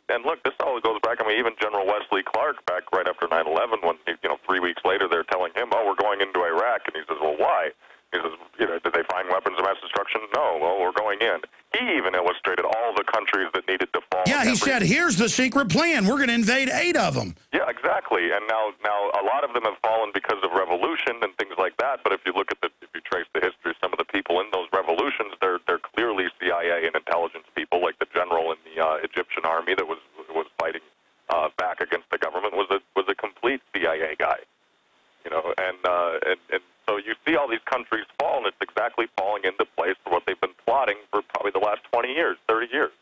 And look, this all goes back. I mean, even General Wesley Clark back right after 9/11, when 3 weeks later they're telling him, "Oh, we're going into Iraq," and he says, "Well, why?" He says, "Did they find weapons of mass destruction? No. Well, we're going in." He even illustrated all the countries that needed to fall. Yeah, he said, "Here's the secret plan. We're going to invade 8 of them." Yeah, exactly. And now a lot of them have fallen because of revolution and things like that. But if you look at if you trace the history of some of the people in those revolutions, they're clearly CIA and intelligence people, like the general in the Egyptian army that was fighting back against the government was a complete CIA guy, and so you see all these countries fall, and it's exactly falling into place for what they've been plotting for probably the last 20 years, 30 years.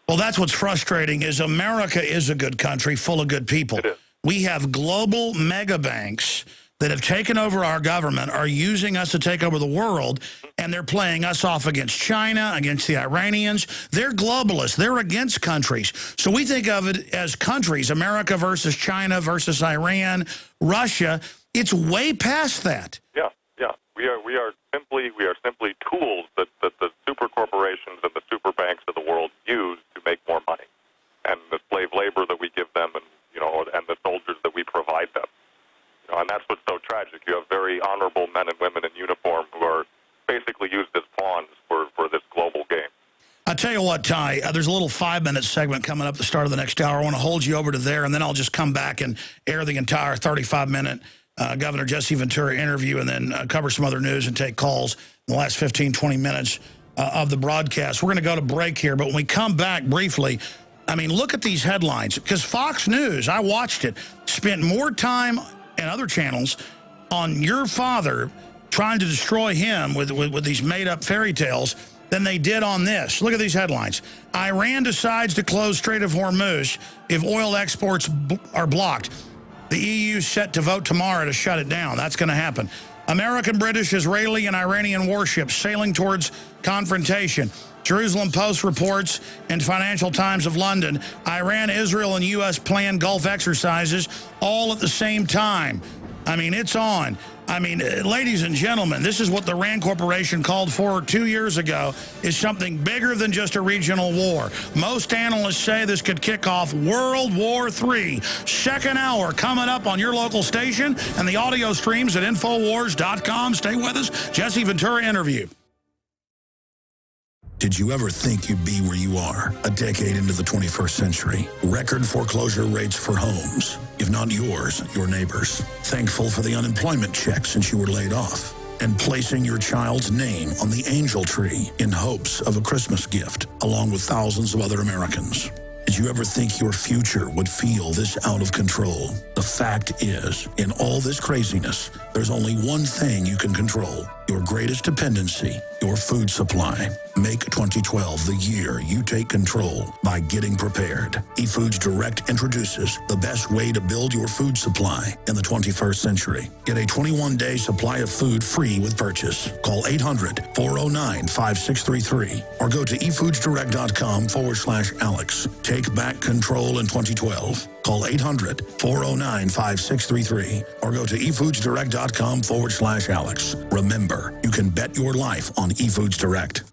Well, that's what's frustrating is America is a good country full of good people. It is. We have global mega banks that have taken over our government, are using us to take over the world, and they're playing us off against China, against the Iranians. They're globalists. They're against countries. So we think of it as countries, America versus China versus Iran, Russia. It's way past that. Yeah. We are simply tools that the super corporations and the super banks of the world use to make more money, and the slave labor that we give them, and and the soldiers that we provide them. And that's what's so tragic. You have very honorable men and women in uniform who are basically used as pawns for this global game. I tell you what, Ty, there's a little 5-minute segment coming up at the start of the next hour. I want to hold you over to there, and then I'll just come back and air the entire 35-minute Governor Jesse Ventura interview, and then cover some other news and take calls in the last 15, 20 minutes of the broadcast. We're going to go to break here, but when we come back briefly, I mean, look at these headlines. Because Fox News, I watched it, spent more time and other channels on your father trying to destroy him with these made-up fairy tales than they did on this. Look at these headlines. Iran decides to close Strait of Hormuz if oil exports are blocked. The EU set to vote tomorrow to shut it down. That's going to happen. American, British, Israeli, and Iranian warships sailing towards confrontation. Jerusalem Post reports in Financial Times of London, Iran, Israel, and U.S. plan Gulf exercises all at the same time. I mean, it's on. I mean, ladies and gentlemen, this is what the RAND Corporation called for 2 years ago, is something bigger than just a regional war. Most analysts say this could kick off World War III. Second hour coming up on your local station and the audio streams at Infowars.com. Stay with us. Jesse Ventura interview. Did you ever think you'd be where you are a decade into the 21st century? Record foreclosure rates for homes, if not yours, your neighbors. Thankful for the unemployment check since you were laid off. And placing your child's name on the angel tree in hopes of a Christmas gift, along with thousands of other Americans. Did you ever think your future would feel this out of control? The fact is, in all this craziness, there's only one thing you can control. Your greatest dependency, your food supply. Make 2012 the year you take control by getting prepared. eFoods Direct introduces the best way to build your food supply in the 21st century. Get a 21-day supply of food free with purchase. Call 800-409-5633 or go to efoodsdirect.com/Alex. Take back control in 2012. Call 800-409-5633 or go to efoodsdirect.com/Alex. Remember, you can bet your life on eFoods Direct.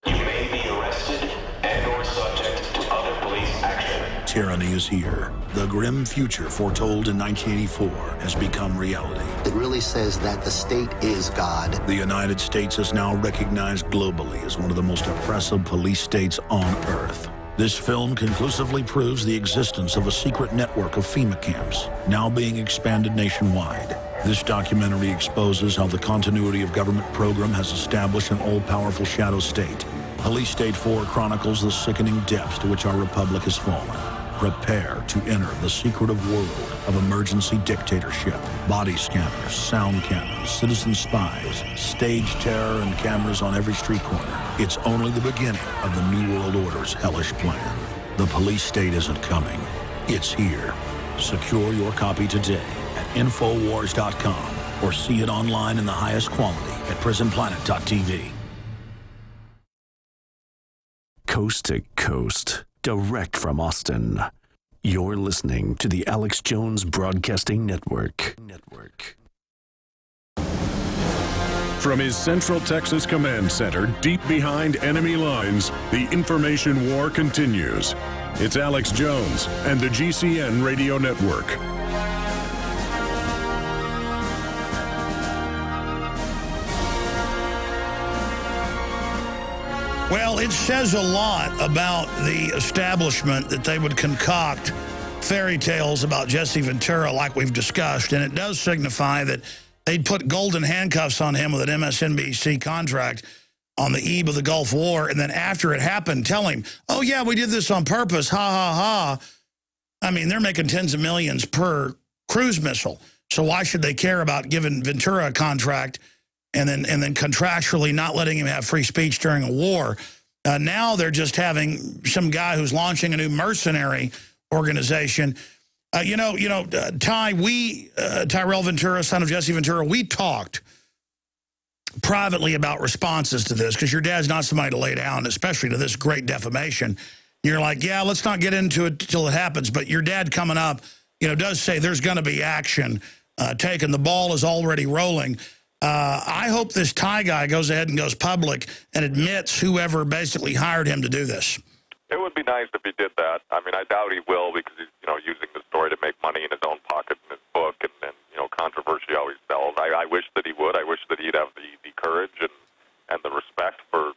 You may be arrested and or subject to other police action. Tyranny is here. The grim future foretold in 1984 has become reality. It really says that the state is God. The United States is now recognized globally as one of the most oppressive police states on Earth. This film conclusively proves the existence of a secret network of FEMA camps, now being expanded nationwide. This documentary exposes how the continuity of government program has established an all-powerful shadow state. Police State 4 chronicles the sickening depths to which our republic has fallen. Prepare to enter the secretive world of emergency dictatorship. Body scanners, sound cannons, citizen spies, stage terror, and cameras on every street corner. It's only the beginning of the New World Order's hellish plan. The police state isn't coming. It's here. Secure your copy today at Infowars.com or see it online in the highest quality at PrisonPlanet.tv. Coast to coast, direct from Austin. You're listening to the Alex Jones Broadcasting Network. From his Central Texas Command Center, deep behind enemy lines, the information war continues. It's Alex Jones and the GCN Radio Network. Well, it says a lot about the establishment that they would concoct fairy tales about Jesse Ventura like we've discussed, and it does signify that they'd put golden handcuffs on him with an MSNBC contract on the eve of the Gulf War, and then after it happened, tell him, oh, yeah, we did this on purpose, ha, ha, ha. I mean, they're making tens of millions per cruise missile, so why should they care about giving Ventura a contract and then contractually not letting him have free speech during a war? Now they're just having some guy who's launching a new mercenary organization. Ty, Tyrell Ventura, son of Jesse Ventura, we talked privately about responses to this because your dad's not somebody to lay down, especially to this great defamation. You're like, yeah, let's not get into it till it happens. But your dad coming up, does say there's going to be action taken. The ball is already rolling. I hope this Ty guy goes ahead and goes public and admits whoever basically hired him to do this. It would be nice if he did that. I mean, I doubt he will because he's, using the story to make money in his own pocket in his book, and controversy always sells. I wish that he would. I wish that he'd have the courage and the respect for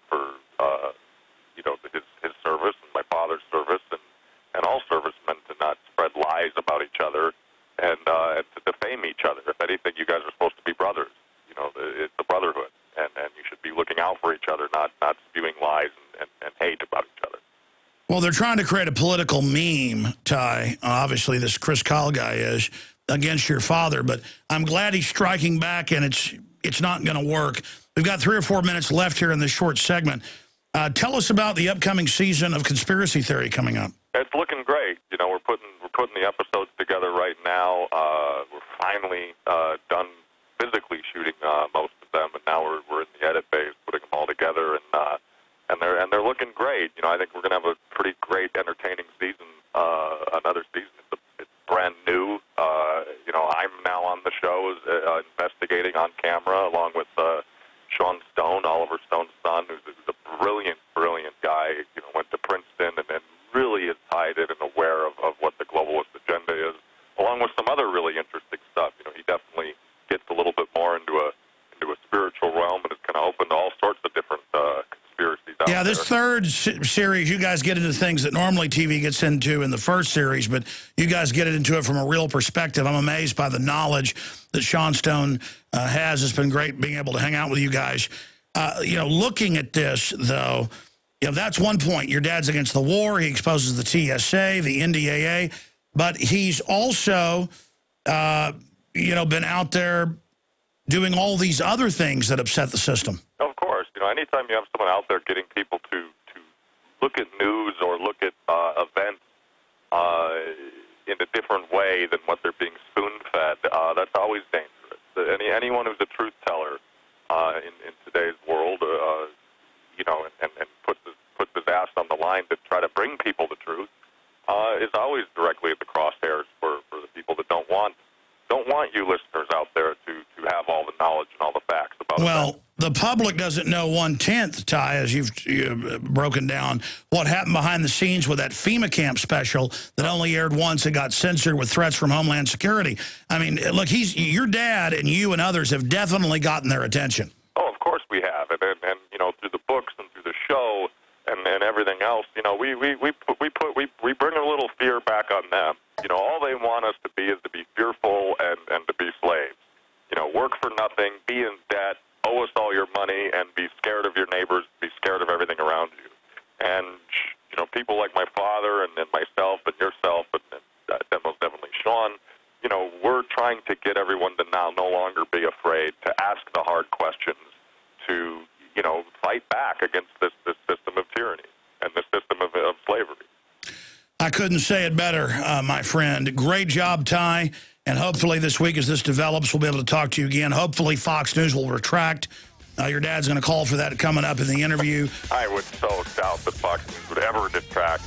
his service and my father's service and all servicemen to not spread lies about each other and to defame each other. If anything, you guys are supposed to be brothers. It's a brotherhood, and you should be looking out for each other, not spewing lies and hate about each other. Well, they're trying to create a political meme, Ty. Obviously, this Chris Kyle guy is against your father, but I'm glad he's striking back, and it's not going to work. We've got 3 or 4 minutes left here in this short segment. Tell us about the upcoming season of Conspiracy Theory coming up. It's looking great. We're putting the episodes together right now. We're finally done physically shooting most of them, and now we're in the edit phase, putting them all together, and they're looking great. I think we're going to have a pretty great, entertaining season. Another season. It's brand new. I'm now on the show investigating on camera along with Sean Stone, Oliver Stone's son, who's a brilliant, brilliant guy. Went to Princeton and really is tied in and aware of what the globalist agenda is, along with some other really interesting stuff. He definitely gets a little bit more into a spiritual realm and is kind of open to all sorts of different conspiracies out there. Yeah, this third series, you guys get into things that normally TV gets into in the first series, but you guys get into it from a real perspective. I'm amazed by the knowledge that Sean Stone has. It's been great being able to hang out with you guys. Looking at this, though, that's one point. Your dad's against the war. He exposes the TSA, the NDAA, but he's also, been out there doing all these other things that upset the system. Of course. Anytime you have someone out there getting people to look at news or look at events in a different way than what they're being spoon-fed, that's always dangerous. Anyone who's a truth teller in today's world, and puts his ass on the line to try to bring people the truth, is always directly at the crosshairs for the people that don't want you listeners out there to have all the knowledge and all the facts about it. Well, the public doesn't know 1/10, Ty, as you've broken down what happened behind the scenes with that FEMA camp special that only aired once and got censored with threats from Homeland Security. I mean, look, your dad and you and others have definitely gotten their attention. Oh, of course we have, and through the books and through the show and everything else, we bring a little fear back on them. All they want us to be is to be fearful and to be slaves. work for nothing, be in debt, owe us all your money, and be scared of your neighbors, be scared of everything around you. And, you know, people like my father and myself and yourself and most definitely Sean, you know, we're trying to get everyone to now no longer be afraid to ask the hard questions, to, you know, fight back against this system of tyranny and this system of slavery. I couldn't say it better, my friend. Great job, Ty. And hopefully this week as this develops, we'll be able to talk to you again. Hopefully Fox News will retract. Your dad's going to call for that coming up in the interview. I would so doubt that Fox News would ever retract.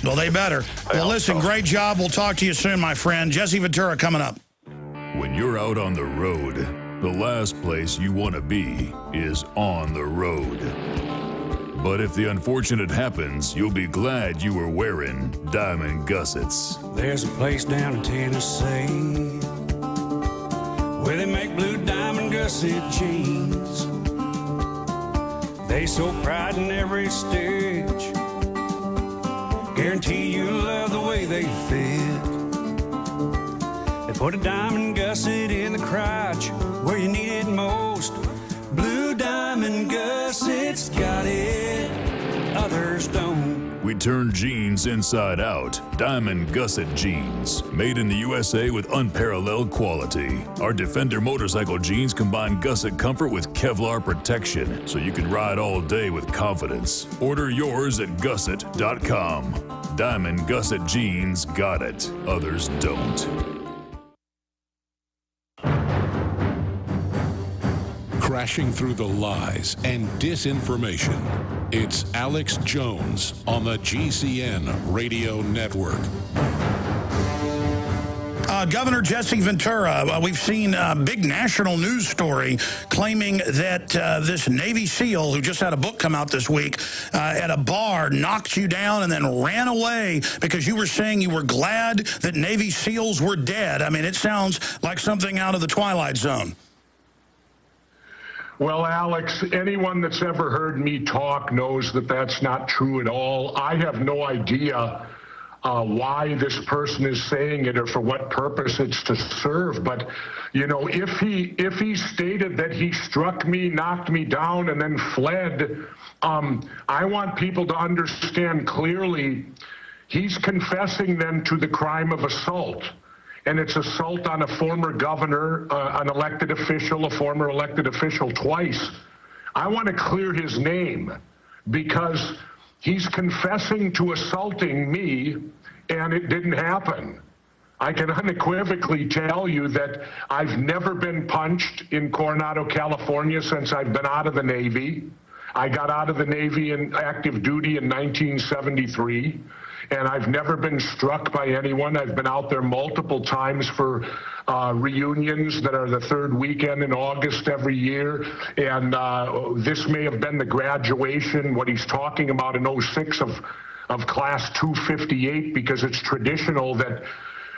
Well, they better. Well, listen, great job. We'll talk to you soon, my friend. Jesse Ventura coming up. When you're out on the road, the last place you want to be is on the road. But if the unfortunate happens, you'll be glad you were wearing diamond gussets. There's a place down in Tennessee where they make blue diamond gusset jeans. They sew pride in every stitch, guarantee you love the way they fit. They put a diamond gusset in the crotch where you need it most. Blue diamond gussets got it, others don't. We turn jeans inside out. Diamond gusset jeans. Made in the USA with unparalleled quality. Our Defender motorcycle jeans combine gusset comfort with Kevlar protection, so you can ride all day with confidence. Order yours at gusset.com. Diamond gusset jeans got it, others don't. Crashing through the lies and disinformation. It's Alex Jones on the GCN Radio Network. Governor Jesse Ventura, we've seen a big national news story claiming that this Navy SEAL who just had a book come out this week at a bar knocked you down and then ran away because you were saying you were glad that Navy SEALs were dead. I mean, it sounds like something out of the Twilight Zone. Well, Alex, anyone that's ever heard me talk knows that that's not true at all. I have no idea why this person is saying it or for what purpose it's to serve. But, you know, if he stated that he struck me, knocked me down, and then fled, I want people to understand clearly he's confessing then to the crime of assault. And it's assault on a former governor, an elected official, a former elected official twice. I want to clear his name because he's confessing to assaulting me, and it didn't happen. I can unequivocally tell you that I've never been punched in Coronado, California since I've been out of the Navy. I got out of the Navy in active duty in 1973. And I've never been struck by anyone. I've been out there multiple times for reunions that are the third weekend in August every year. And this may have been the graduation, what he's talking about in 06 of Class 258, because it's traditional that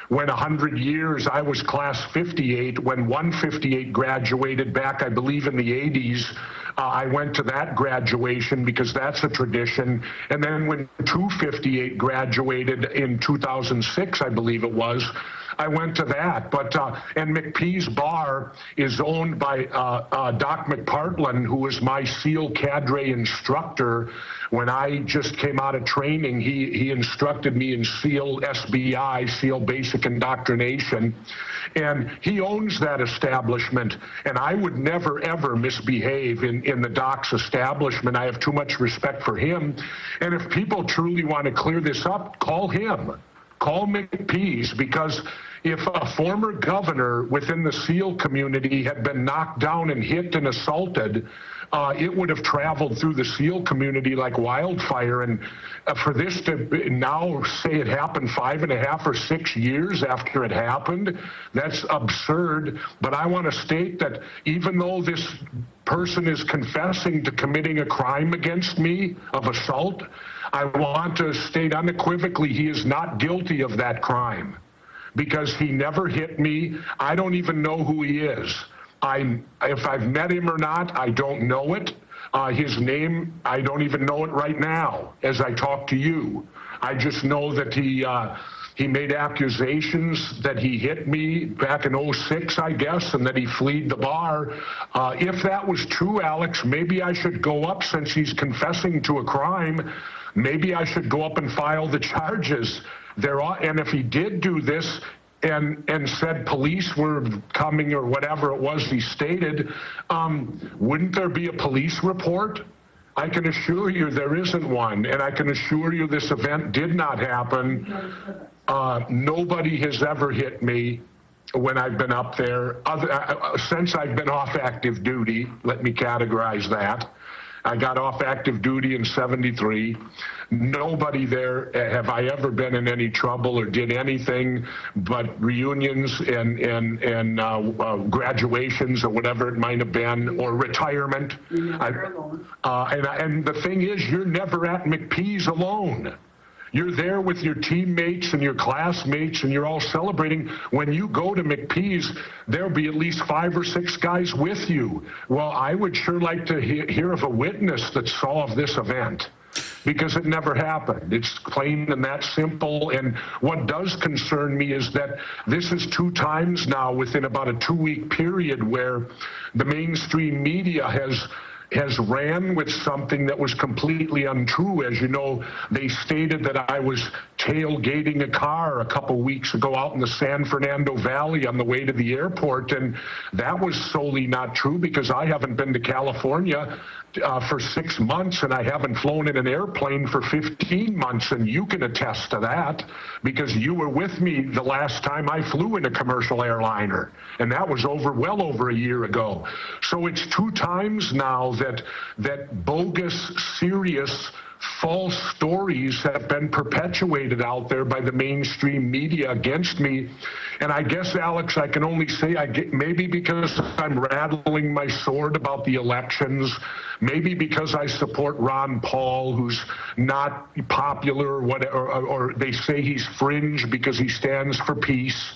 when 100 years, I was Class 58. When 158 graduated back, I believe, in the 80s, I went to that graduation because that's a tradition. And then when 258 graduated in 2006, I believe it was, I went to that. But and McPee's Bar is owned by Doc McPartland, who was my SEAL cadre instructor. When I just came out of training, he instructed me in SEAL SBI, SEAL Basic Indoctrination. And he owns that establishment. And I would never, ever misbehave in the Doc's establishment. I have too much respect for him. And if people truly want to clear this up, call him. Call McPee's, because if a former governor within the SEAL community had been knocked down and hit and assaulted, it would have traveled through the SEAL community like wildfire. And for this to now say it happened 5.5 or 6 years after it happened, that's absurd. But I want to state that even though this person is confessing to committing a crime against me of assault, I want to state unequivocally he is not guilty of that crime because he never hit me. I don't even know who he is. If I've met him or not, I don't know it. His name, I don't even know it right now as I talk to you. I just know that He made accusations that he hit me back in 06, I guess, and that he fled the bar. If that was true, Alex, maybe I should go up, since he's confessing to a crime, maybe I should go up and file the charges. And if he did do this and said police were coming or whatever it was he stated, wouldn't there be a police report? I can assure you there isn't one, and I can assure you this event did not happen. Nobody has ever hit me when I've been up there, since I've been off active duty. Let me categorize that. I got off active duty in '73. Nobody there have I ever been in any trouble or did anything but reunions and graduations or whatever it might have been, or retirement. And the thing is, you're never at McPee's alone. You're there with your teammates and your classmates, and you're all celebrating. When you go to McPee's, there'll be at least 5 or 6 guys with you. Well, I would sure like to hear of a witness that saw of this event, because it never happened. It's plain and that simple. And what does concern me is that this is 2 times now within about a 2-week period where the mainstream media has ran with something that was completely untrue. As you know, they stated that I was tailgating a car a couple weeks ago out in the San Fernando Valley on the way to the airport, and that was solely not true, because I haven't been to California for 6 months, and I haven't flown in an airplane for 15 months, and you can attest to that, because you were with me the last time I flew in a commercial airliner, and that was well over a year ago. So it's 2 times now that bogus, serious, false stories have been perpetuated out there by the mainstream media against me. And I guess, Alex, I can only say maybe because I'm rattling my sword about the elections, maybe because I support Ron Paul, who's not popular, or they say he's fringe because he stands for peace.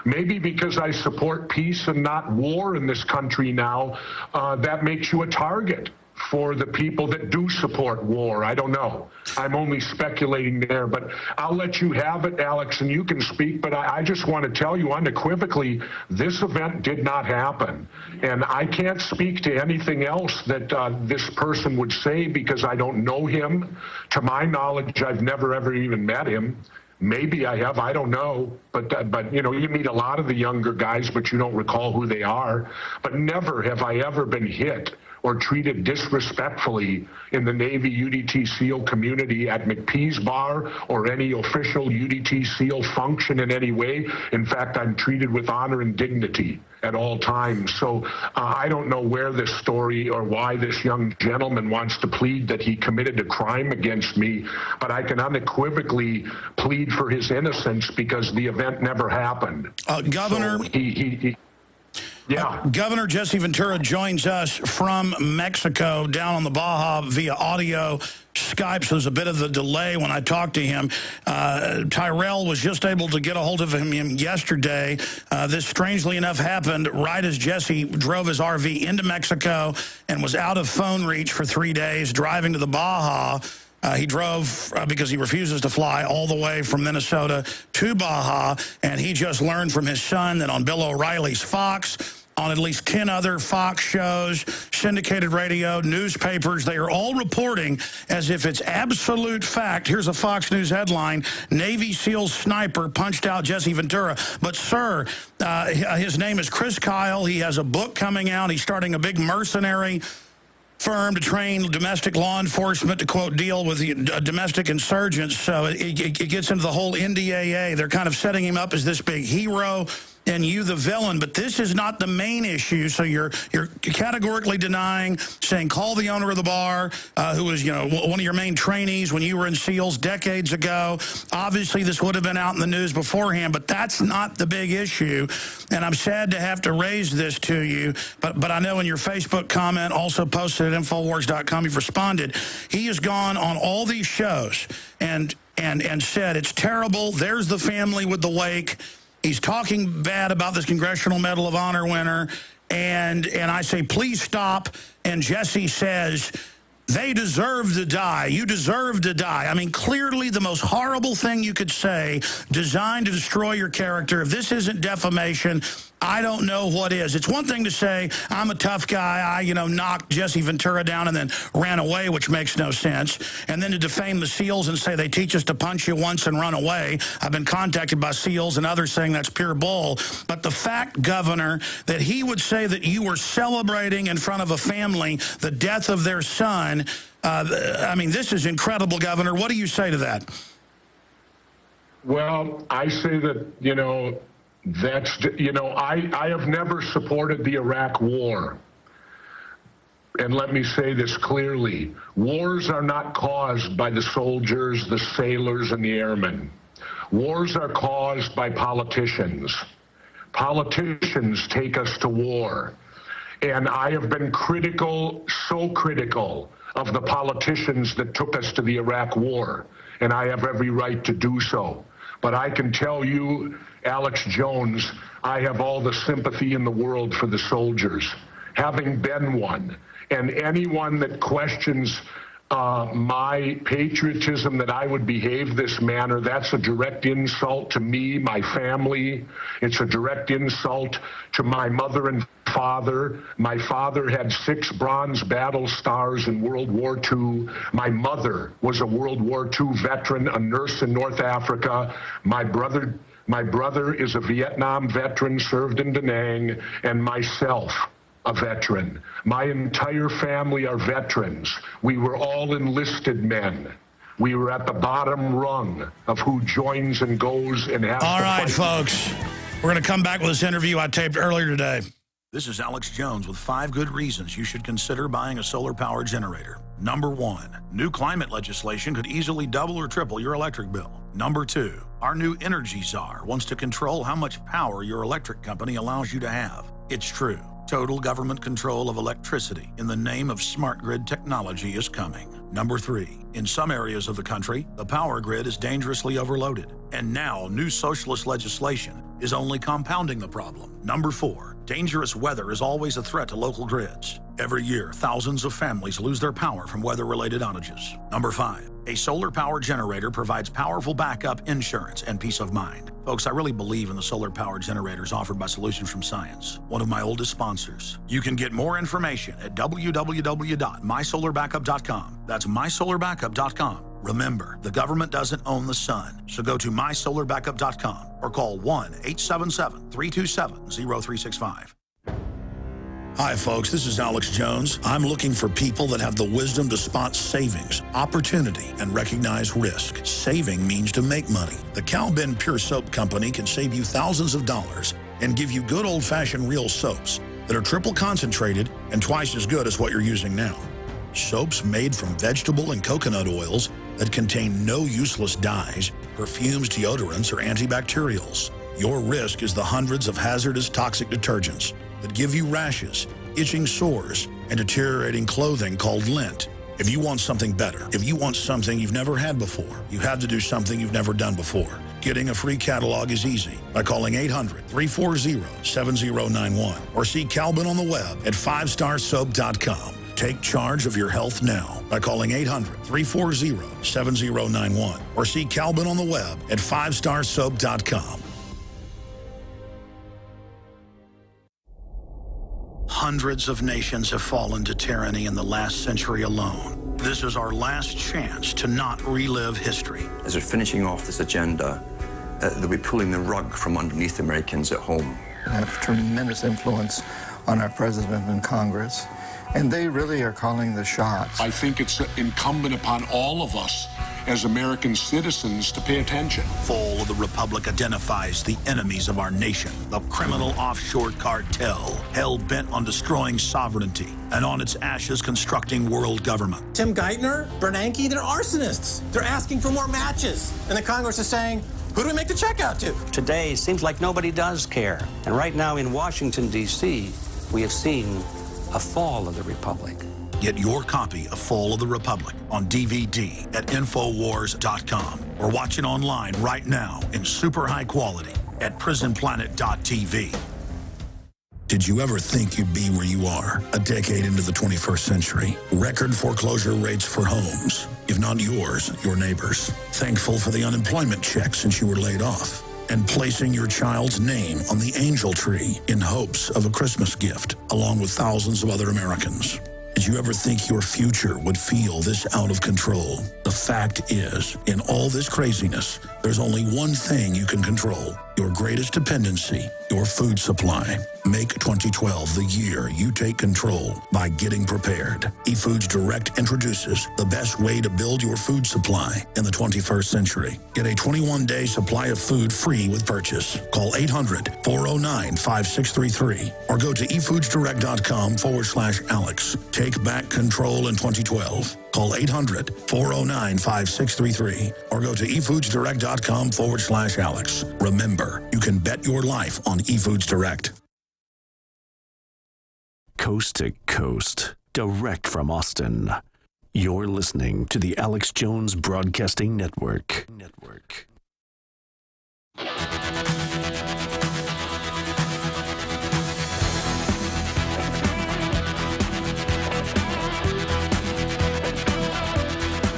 Maybe because I support peace and not war in this country now, that makes you a target for the people that do support war. I don't know. I'm only speculating there, but I'll let you have it, Alex, and you can speak. But I just want to tell you unequivocally, this event did not happen. And I can't speak to anything else that this person would say, because I don't know him. To my knowledge, I've never ever even met him. Maybe I have, I don't know. But you know, you meet a lot of the younger guys, but you don't recall who they are. But never have I ever been hit or treated disrespectfully in the Navy UDT SEAL community at McPee's bar or any official UDT SEAL function in any way. In fact, I'm treated with honor and dignity at all times. So I don't know where this story or why this young gentleman wants to plead that he committed a crime against me, but I can unequivocally plead for his innocence because the event never happened. Governor... So yeah. Governor Jesse Ventura joins us from Mexico down on the Baja via audio Skype, so there's a bit of a delay when I talked to him. Tyrell was just able to get a hold of him yesterday. This, strangely enough, happened right as Jesse drove his RV into Mexico and was out of phone reach for 3 days, driving to the Baja. He drove, because he refuses to fly, all the way from Minnesota to Baja, and he just learned from his son that on Bill O'Reilly's Fox, on at least 10 other Fox shows, syndicated radio, newspapers, they are all reporting as if it's absolute fact. Here's a Fox News headline: Navy SEAL sniper punched out Jesse Ventura. But, sir, his name is Chris Kyle. He has a book coming out. He's starting a big mercenary firm to train domestic law enforcement to, quote, deal with the domestic insurgents. So it gets into the whole NDAA. They're kind of setting him up as this big hero and you the villain, but this is not the main issue. So you're categorically denying, saying call the owner of the bar, who was, you know, one of your main trainees when you were in SEALs decades ago. Obviously, this would have been out in the news beforehand, but that's not the big issue. And I'm sad to have to raise this to you, but I know in your Facebook comment, also posted at Infowars.com, you've responded. He has gone on all these shows and said it's terrible. There's the family with the wake. He's talking bad about this Congressional Medal of Honor winner, and I say, please stop. And Jesse says, They deserve to die. You deserve to die. I mean, clearly the most horrible thing you could say, designed to destroy your character. If this isn't defamation, I don't know what is. It's one thing to say, I'm a tough guy, I, knocked Jesse Ventura down and then ran away, which makes no sense. And then to defame the SEALs and say they teach us to punch you once and run away. I've been contacted by SEALs and others saying that's pure bull. But the fact, Governor, that he would say that you were celebrating in front of a family the death of their son, I mean, this is incredible, Governor. What do you say to that? Well, I say that, I have never supported the Iraq war. And let me say this clearly. Wars are not caused by the soldiers, the sailors, and the airmen. Wars are caused by politicians. Politicians take us to war. And I have been critical, so critical, of the politicians that took us to the Iraq war. And I have every right to do so. But I can tell you, Alex Jones, I have all the sympathy in the world for the soldiers, having been one. And anyone that questions my patriotism, that I would behave this manner, that's a direct insult to me, my family. It's a direct insult to my mother and father. My father had 6 bronze battle stars in World War II. My mother was a World War II veteran, a nurse in North Africa. My brother is a Vietnam veteran, served in Da Nang, and myself, a veteran. My entire family are veterans. We were all enlisted men. We were at the bottom rung of who joins and goes and has All to right, fight. folks. We're going to come back with this interview I taped earlier today. This is Alex Jones with 5 good reasons you should consider buying a solar power generator. Number 1, new climate legislation could easily double or triple your electric bill. Number 2, our new energy czar wants to control how much power your electric company allows you to have. It's true. Total government control of electricity in the name of smart grid technology is coming. Number 3, in some areas of the country, the power grid is dangerously overloaded. And now new socialist legislation is only compounding the problem. Number 4, dangerous weather is always a threat to local grids. Every year, thousands of families lose their power from weather-related outages. Number 5, a solar power generator provides powerful backup insurance and peace of mind. Folks, I really believe in the solar power generators offered by Solutions from Science, one of my oldest sponsors. You can get more information at www.mysolarbackup.com. That's mysolarbackup.com. Remember, the government doesn't own the sun, so go to mysolarbackup.com or call 1-877-327-0365. Hi, folks. This is Alex Jones. I'm looking for people that have the wisdom to spot savings, opportunity, and recognize risk. Saving means to make money. The Cal Ben Pure Soap Company can save you thousands of dollars and give you good old-fashioned real soaps that are triple concentrated and twice as good as what you're using now. Soaps made from vegetable and coconut oils that contain no useless dyes, perfumes, deodorants, or antibacterials. Your risk is the hundreds of hazardous toxic detergents that give you rashes, itching sores, and deteriorating clothing called lint. If you want something better, if you want something you've never had before, you have to do something you've never done before. Getting a free catalog is easy by calling 800-340-7091 or see Calvin on the web at 5starsoap.com. Take charge of your health now by calling 800-340-7091 or see Calvin on the web at 5starsoap.com. Hundreds of nations have fallen to tyranny in the last century alone. This is our last chance to not relive history. As they're finishing off this agenda, they'll be pulling the rug from underneath Americans at home. I have tremendous influence on our president and Congress, and they really are calling the shots. I think it's incumbent upon all of us as American citizens to pay attention. Fall of the Republic identifies the enemies of our nation, the criminal offshore cartel, hell-bent on destroying sovereignty, and on its ashes constructing world government. Tim Geithner, Bernanke, they're arsonists. They're asking for more matches. And the Congress is saying, who do we make the check out to? Today seems like nobody does care. And right now in Washington, D.C., we have seen a fall of the Republic. Get your copy of Fall of the Republic on DVD at Infowars.com or watch it online right now in super high quality at prisonplanet.tv. Did you ever think you'd be where you are a decade into the 21st century? Record foreclosure rates for homes, if not yours, your neighbors. Thankful for the unemployment check since you were laid off. And placing your child's name on the angel tree in hopes of a Christmas gift, along with thousands of other Americans. Did you ever think your future would feel this out of control? The fact is, in all this craziness, there's only one thing you can control. Your greatest dependency, your food supply. Make 2012 the year you take control by getting prepared. eFoods Direct introduces the best way to build your food supply in the 21st century. Get a 21-day supply of food free with purchase. Call 800-409-5633 or go to efoodsdirect.com/Alex. Take back control in 2012. Call 800-409-5633 or go to efoodsdirect.com/Alex. Remember, you can bet your life on eFoods Direct. Coast to coast, direct from Austin. You're listening to the Alex Jones Broadcasting Network.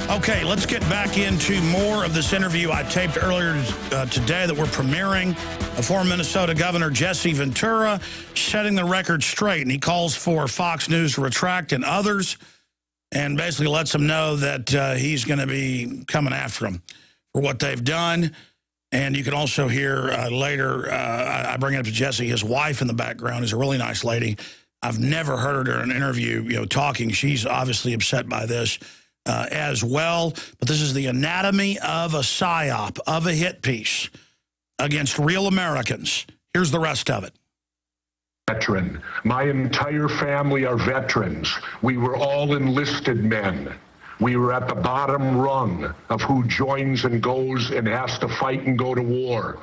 Okay, let's get back into more of this interview I taped earlier today that we're premiering. Former Minnesota Governor Jesse Ventura setting the record straight, and he calls for Fox News to retract and others, and basically lets them know that he's going to be coming after them for what they've done. And you can also hear later, I bring it up to Jesse, his wife in the background is a really nice lady. I've never heard her in an interview, talking. She's obviously upset by this as well. But this is the anatomy of a psyop, of a hit piece against real Americans. Here's the rest of it. Veteran. My entire family are veterans. We were all enlisted men. We were at the bottom rung of who joins and goes and has to fight and go to war.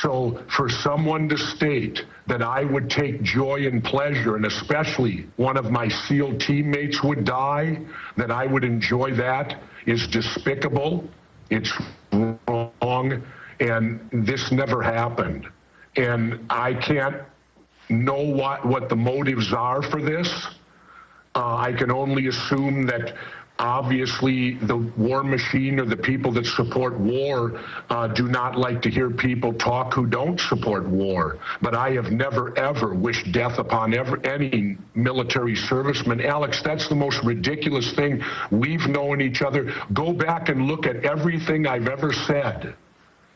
So for someone to state that I would take joy and pleasure, and especially one of my SEAL teammates would die, that I would enjoy that, is despicable. It's wrong. And this never happened. And I can't know what the motives are for this. I can only assume that obviously the war machine or the people that support war do not like to hear people talk who don't support war. But I have never, ever wished death upon any military serviceman. Alex, that's the most ridiculous thing. We've known each other. Go back and look at everything I've ever said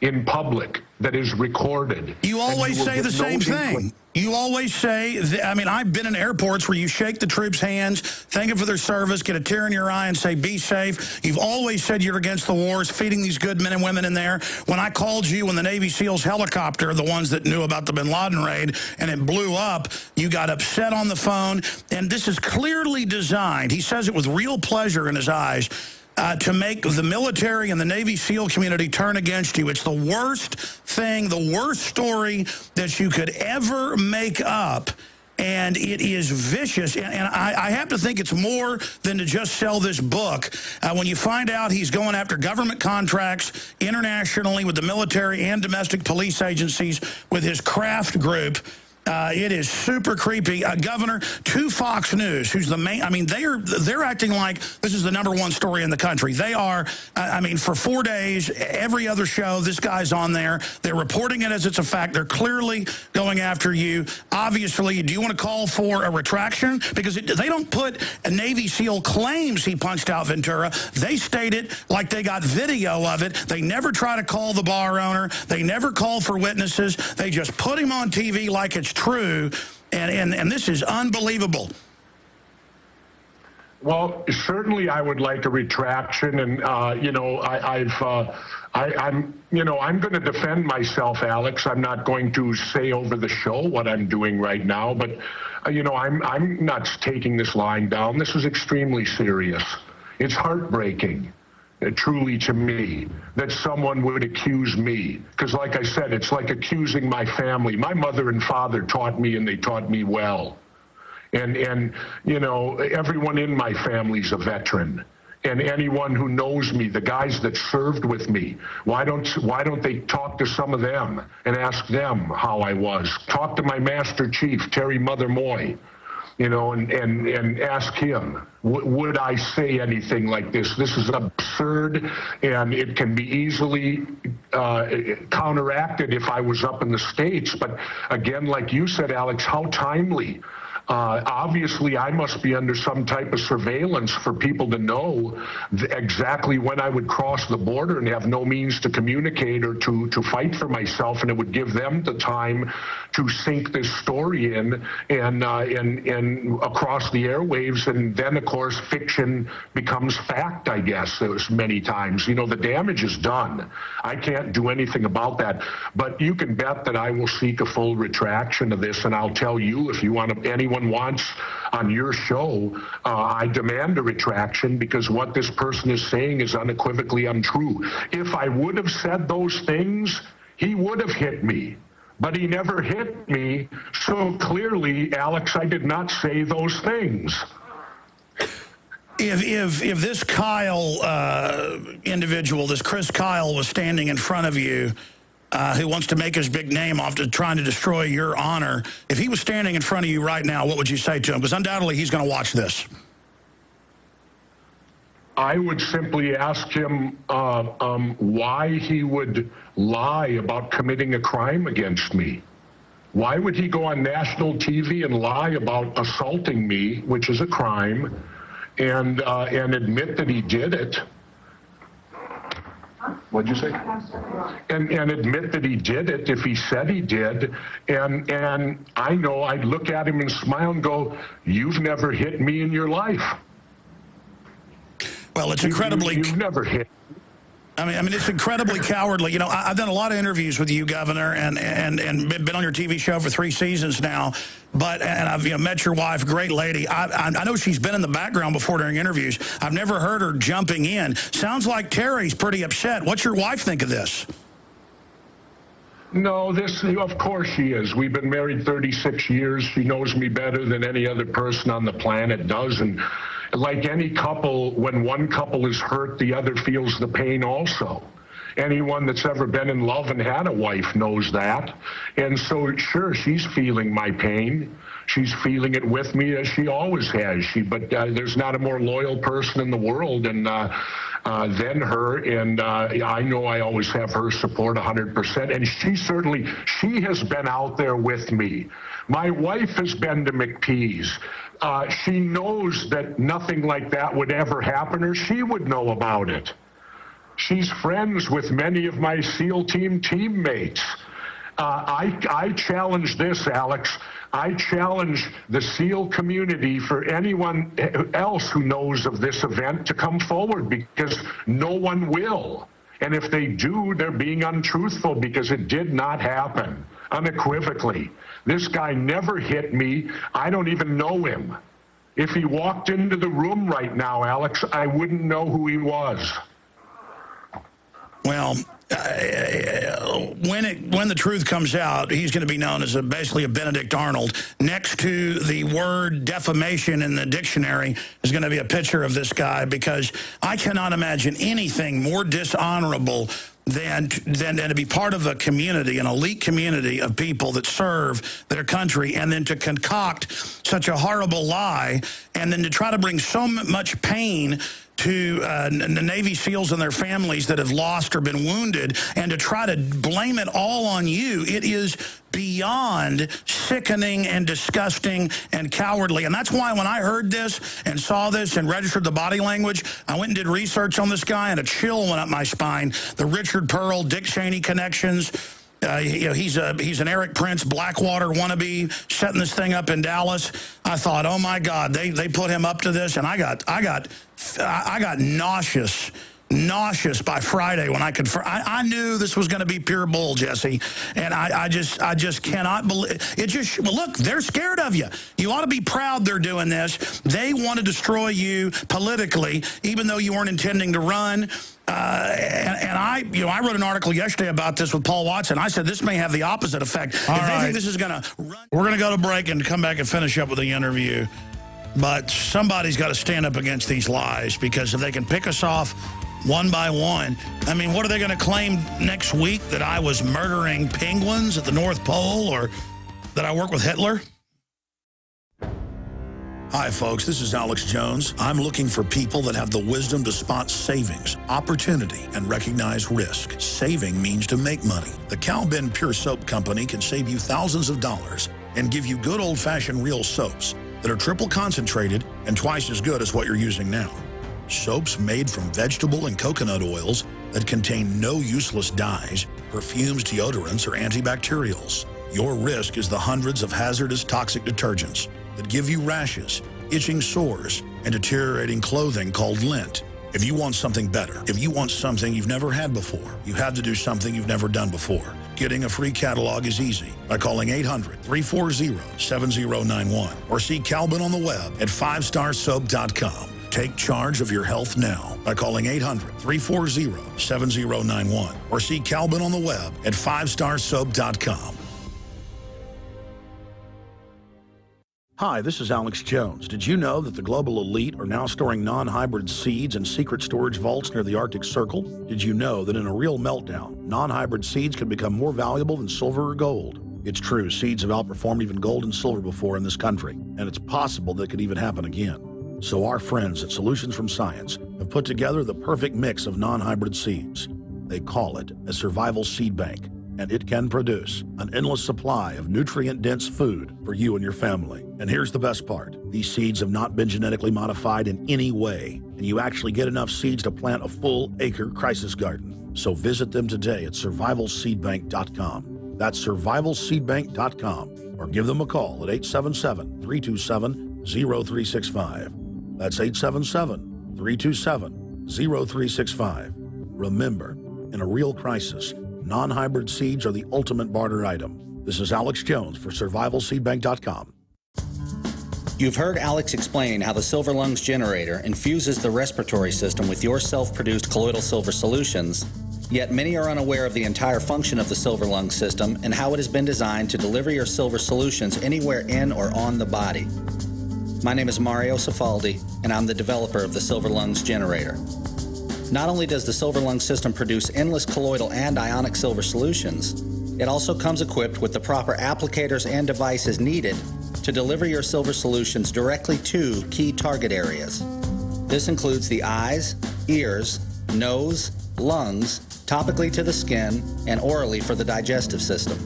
in public that is recorded. You always say the same thing. You always say, I've been in airports where you shake the troops' hands, thank them for their service, get a tear in your eye and say, be safe. You've always said you're against the wars, feeding these good men and women in there. When I called you when the Navy SEALs helicopter, the ones that knew about the bin Laden raid, and it blew up, you got upset on the phone. And this is clearly designed, he says it with real pleasure in his eyes, to make the military and the Navy SEAL community turn against you. It's the worst thing, the worst story that you could ever make up. And it is vicious. And I have to think it's more than to just sell this book. When you find out he's going after government contracts internationally with the military and domestic police agencies with his craft group, it is super creepy. Governor, to Fox News, who's the main, they're acting like this is the #1 story in the country. They are, for 4 days, every other show, this guy's on there. They're reporting it as it's a fact. They're clearly going after you. Obviously, do you want to call for a retraction? Because they don't put a Navy SEAL claims he punched out Ventura. They state it like they got video of it. They never try to call the bar owner. They never call for witnesses. They just put him on TV like it's true, and this is unbelievable. Well, certainly I would like a retraction, and I'm going to defend myself, Alex. I'm not going to say over the show what I'm doing right now, but I'm not taking this lying down. This is extremely serious. It's heartbreaking. Truly to me, that someone would accuse me. Because like I said, it's like accusing my family. My mother and father taught me, and they taught me well. And everyone in my family's a veteran. and anyone who knows me, the guys that served with me. Why don't they talk to some of them and ask them how I was? Talk to my Master Chief, Terry Mother Moy, you know, and ask him, would I say anything like this? This is absurd, and it can be easily counteracted if I was up in the States. But again, like you said, Alex, how timely. Obviously, I must be under some type of surveillance for people to know exactly when I would cross the border and have no means to communicate or to fight for myself, and it would give them the time to sink this story in and across the airwaves, and then, of course, fiction becomes fact, I guess, there's many times. You know, the damage is done. I can't do anything about that, but you can bet that I will seek a full retraction of this, and I'll tell you, if you want to, anyone wants on your show, I demand a retraction, because what this person is saying is unequivocally untrue. If I would have said those things, he would have hit me. But he never hit me, so clearly, Alex, I did not say those things. If this Kyle individual, this Chris Kyle, was standing in front of you, who wants to make his big name off to trying to destroy your honor, if he was standing in front of you right now, what would you say to him? Because undoubtedly he's going to watch this. I would simply ask him why he would lie about committing a crime against me. Why would he go on national TV and lie about assaulting me, which is a crime, and admit that he did it? What'd you say? And admit that he did it if he said he did. And I know I'd look at him and smile and go, "You've never hit me in your life." Well, it's incredibly... You've never hit. I mean, it's incredibly cowardly. You know, I've done a lot of interviews with you, Governor, and been on your TV show for 3 seasons now. And I've met your wife, great lady. I know she's been in the background before during interviews. I've never heard her jumping in. Sounds like Terry's pretty upset. What's your wife think of this? No, of course she is. We've been married 36 years. She knows me better than any other person on the planet does. And like any couple, when one couple is hurt, the other feels the pain also. Anyone that's ever been in love and had a wife knows that. And so, sure, she's feeling my pain. She's feeling it with me, as she always has. But there's not a more loyal person in the world than her. And I know I always have her support 100%. And she has been out there with me. My wife has been to McPee's. She knows that nothing like that would ever happen, or she would know about it. She's friends with many of my SEAL team teammates. I challenge this, Alex. I challenge the SEAL community, for anyone else who knows of this event, to come forward, because no one will. And if they do, they're being untruthful, because it did not happen, unequivocally. This guy never hit me. I don't even know him. If he walked into the room right now, Alex, I wouldn't know who he was. Well, when the truth comes out, he's going to be known as basically a Benedict Arnold. Next to the word defamation in the dictionary is going to be a picture of this guy, because I cannot imagine anything more dishonorable than to be part of a community, an elite community of people that serve their country, and then to concoct such a horrible lie, and then to try to bring so much pain to the Navy SEALs and their families that have lost or been wounded, and to try to blame it all on you. It is beyond sickening and disgusting and cowardly. And that's why when I heard this and saw this and registered the body language, I went and did research on this guy, and a chill went up my spine. The Richard Pearl, Dick Cheney connections. He's an Eric Prince Blackwater wannabe setting this thing up in Dallas. I thought, oh my God, they put him up to this, and I got nauseous by Friday when I knew this was going to be pure bull, Jesse, and I just cannot believe it. Well, look, they're scared of you. You ought to be proud they're doing this. They want to destroy you politically, even though you weren't intending to run. And I wrote an article yesterday about this with Paul Watson. I said this may have the opposite effect. If they think this is going to run. We're going to go to break and come back and finish up with the interview. But somebody's got to stand up against these lies, because if they can pick us off one by one, I mean, what are they going to claim next week? That I was murdering penguins at the North Pole, or that I work with Hitler? Hi, folks. This is Alex Jones. I'm looking for people that have the wisdom to spot savings, opportunity, and recognize risk. Saving means to make money. The Cow Ben Pure Soap Company can save you thousands of dollars and give you good old-fashioned real soaps that are triple concentrated and twice as good as what you're using now. Soaps made from vegetable and coconut oils that contain no useless dyes, perfumes, deodorants, or antibacterials. Your risk is the hundreds of hazardous toxic detergents that give you rashes, itching sores, and deteriorating clothing called lint. If you want something better, if you want something you've never had before, you have to do something you've never done before. Getting a free catalog is easy by calling 800-340-7091 or see Calvin on the web at 5starsoap.com. Take charge of your health now by calling 800-340-7091 or see Calvin on the web at 5starsoap.com. Hi, this is Alex Jones. Did you know that the global elite are now storing non-hybrid seeds in secret storage vaults near the Arctic Circle? Did you know that in a real meltdown, non-hybrid seeds can become more valuable than silver or gold? It's true, seeds have outperformed even gold and silver before in this country, and it's possible that it could even happen again. So our friends at Solutions from Science have put together the perfect mix of non-hybrid seeds. They call it a survival seed bank, and it can produce an endless supply of nutrient-dense food for you and your family. And here's the best part. These seeds have not been genetically modified in any way, and you actually get enough seeds to plant a full-acre crisis garden. So visit them today at survivalseedbank.com. That's survivalseedbank.com, or give them a call at 877-327-0365. That's 877-327-0365. Remember, in a real crisis, non-hybrid seeds are the ultimate barter item. This is Alex Jones for survivalseedbank.com. You've heard Alex explain how the Silver Lungs generator infuses the respiratory system with your self-produced colloidal silver solutions, yet many are unaware of the entire function of the Silver Lungs system and how it has been designed to deliver your silver solutions anywhere in or on the body. My name is Mario Cifaldi, and I'm the developer of the Silver Lungs generator. Not only does the Silver Lungs system produce endless colloidal and ionic silver solutions, it also comes equipped with the proper applicators and devices needed to deliver your silver solutions directly to key target areas. This includes the eyes, ears, nose, lungs, topically to the skin, and orally for the digestive system.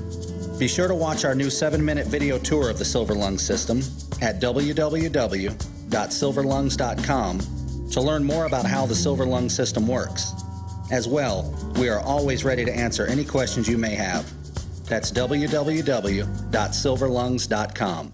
Be sure to watch our new 7-minute video tour of the Silver Lungs system at www.silverlungs.com to learn more about how the Silver Lungs system works. As well, we are always ready to answer any questions you may have. That's www.silverlungs.com.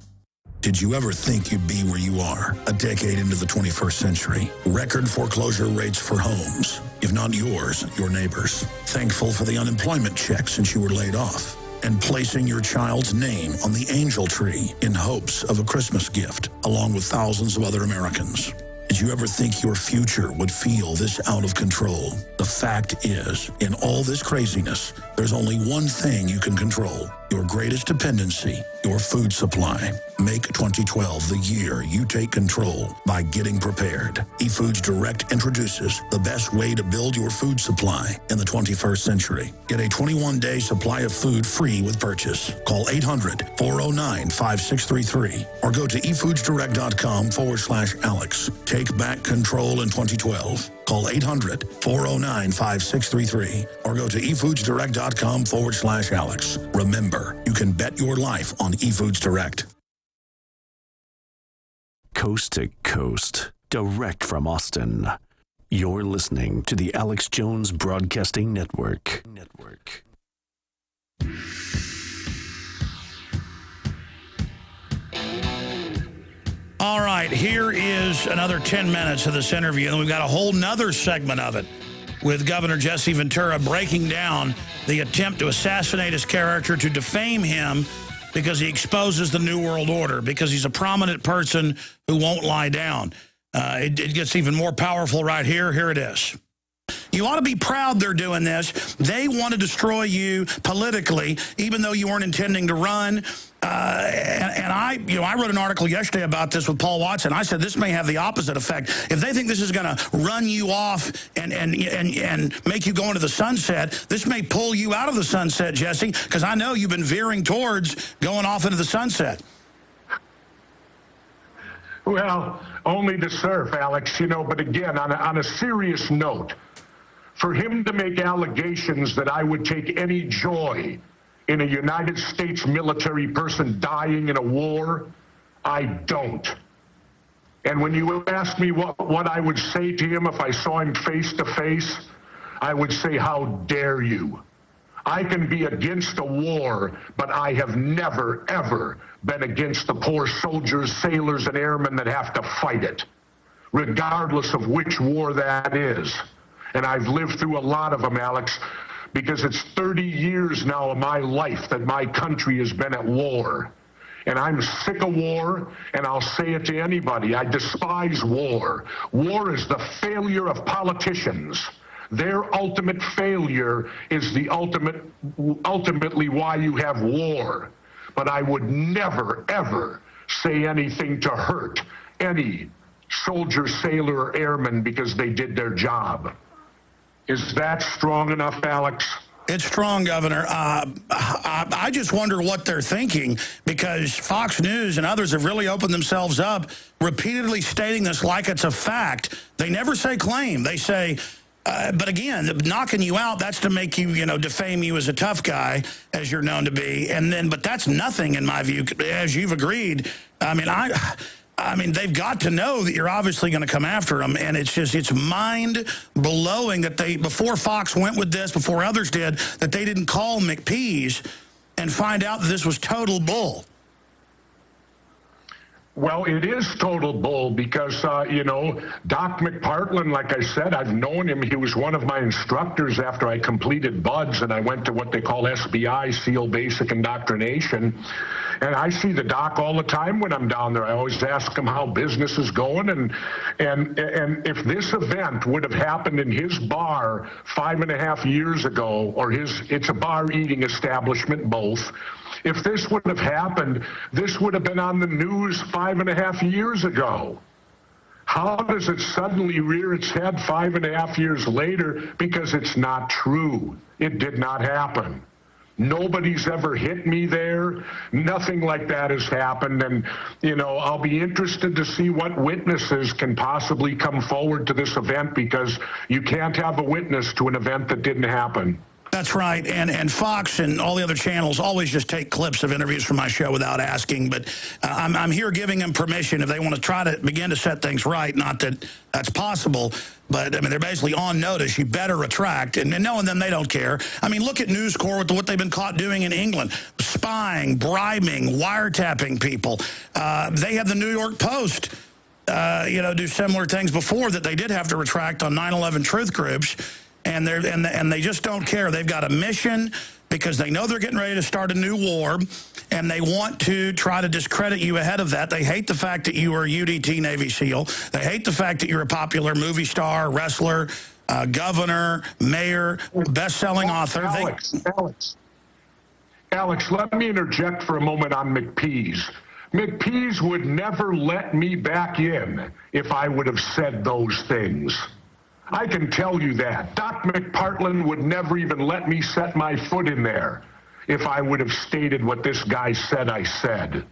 Did you ever think you'd be where you are a decade into the 21st century? Record foreclosure rates for homes, if not yours, your neighbors. Thankful for the unemployment check since you were laid off. And placing your child's name on the angel tree in hopes of a Christmas gift, along with thousands of other Americans. Did you ever think your future would feel this out of control? The fact is, in all this craziness, there's only one thing you can control. Your greatest dependency, your food supply. Make 2012 the year you take control by getting prepared. eFoods Direct introduces the best way to build your food supply in the 21st century. Get a 21-day supply of food free with purchase. Call 800-409-5633 or go to efoodsdirect.com/Alex. Take back control in 2012. Call 800-409-5633 or go to efoodsdirect.com/Alex. Remember, you can bet your life on eFoods Direct. Coast to coast, direct from Austin. You're listening to the Alex Jones Broadcasting Network. All right, here is another 10 minutes of this interview, and we've got a whole nother segment of it with Governor Jesse Ventura breaking down the attempt to assassinate his character, to defame him because he exposes the New World Order, because he's a prominent person who won't lie down. It gets even more powerful right here. Here it is. You ought to be proud they're doing this. They want to destroy you politically, even though you weren't intending to run. And I wrote an article yesterday about this with Paul Watson. I said this may have the opposite effect. If they think this is going to run you off and make you go into the sunset, this may pull you out of the sunset, Jesse, because I know you've been veering towards going off into the sunset. Well, only to surf, Alex, but again, on a serious note, for him to make allegations that I would take any joy in a United States military person dying in a war, I don't. And when you ask me what I would say to him if I saw him face to face, I would say, how dare you? I can be against a war, but I have never, ever been against the poor soldiers, sailors, and airmen that have to fight it, regardless of which war that is. And I've lived through a lot of them, Alex, because it's 30 years now of my life that my country has been at war. And I'm sick of war, and I'll say it to anybody. I despise war. War is the failure of politicians. Their ultimate failure is the ultimately why you have war. But I would never, ever say anything to hurt any soldier, sailor, or airman because they did their job. Is that strong enough, Alex? It's strong, Governor. I just wonder what they're thinking, because Fox News and others have really opened themselves up, repeatedly stating this like it's a fact. They never say claim. They say, but again, knocking you out, that's to make you, defame you as a tough guy, as you're known to be. And then, but that's nothing in my view, as you've agreed. I mean, they've got to know that you're obviously going to come after them, and it's mind-blowing that before Fox went with this, before others did, that they didn't call McPease and find out that this was total bull. Well, it is total bull because, Doc McPartland, like I said, I've known him. He was one of my instructors after I completed BUDS, and I went to what they call SBI, SEAL Basic Indoctrination. And I see the doc all the time when I'm down there. I always ask him how business is going. And if this event would have happened in his bar 5.5 years ago, or it's a bar eating establishment, both. If this would have happened, this would have been on the news 5.5 years ago. How does it suddenly rear its head 5.5 years later? Because it's not true. It did not happen. Nobody's ever hit me there. Nothing like that has happened. And, I'll be interested to see what witnesses can possibly come forward to this event, because you can't have a witness to an event that didn't happen. That's right, and Fox and all the other channels always just take clips of interviews from my show without asking, but I'm here giving them permission if they want to try to begin to set things right. Not that that's possible, but, they're basically on notice. You better retract, and knowing them, they don't care. Look at News Corp with what they've been caught doing in England, spying, bribing, wiretapping people. They have the New York Post, do similar things before that they did have to retract on 9/11 truth groups. And they just don't care. They've got a mission because they know they're getting ready to start a new war, and they want to try to discredit you ahead of that. They hate the fact that you are a UDT Navy SEAL. They hate the fact that you're a popular movie star, wrestler, governor, mayor, best-selling author. Alex, let me interject for a moment on McPease. McPease would never let me back in if I would have said those things. I can tell you that. Doc McPartland would never even let me set my foot in there if I would have stated what this guy said I said.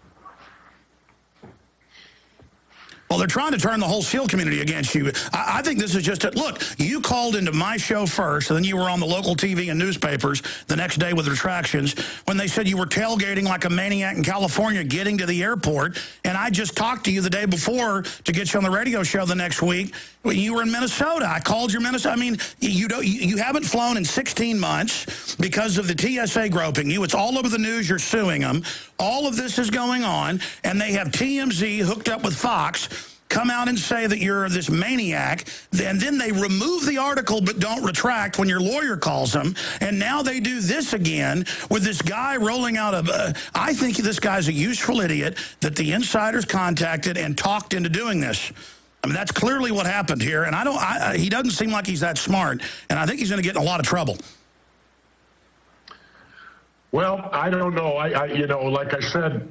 Well, they're trying to turn the whole SEAL community against you. I think this is just look, you called into my show first, and then you were on the local TV and newspapers the next day with retractions when they said you were tailgating like a maniac in California getting to the airport. And I just talked to you the day before to get you on the radio show the next week when you were in Minnesota. I called your Minnesota. You haven't flown in 16 months because of the TSA groping you. It's all over the news. You're suing them. All of this is going on, and they have TMZ hooked up with Fox come out and say that you're this maniac, and then they remove the article but don't retract when your lawyer calls them, and now they do this again with this guy rolling out I think this guy's a useful idiot that the insiders contacted and talked into doing this. I mean, that's clearly what happened here, and he doesn't seem like he's that smart, and I think he's going to get in a lot of trouble. Well, I don't know. You know, like I said,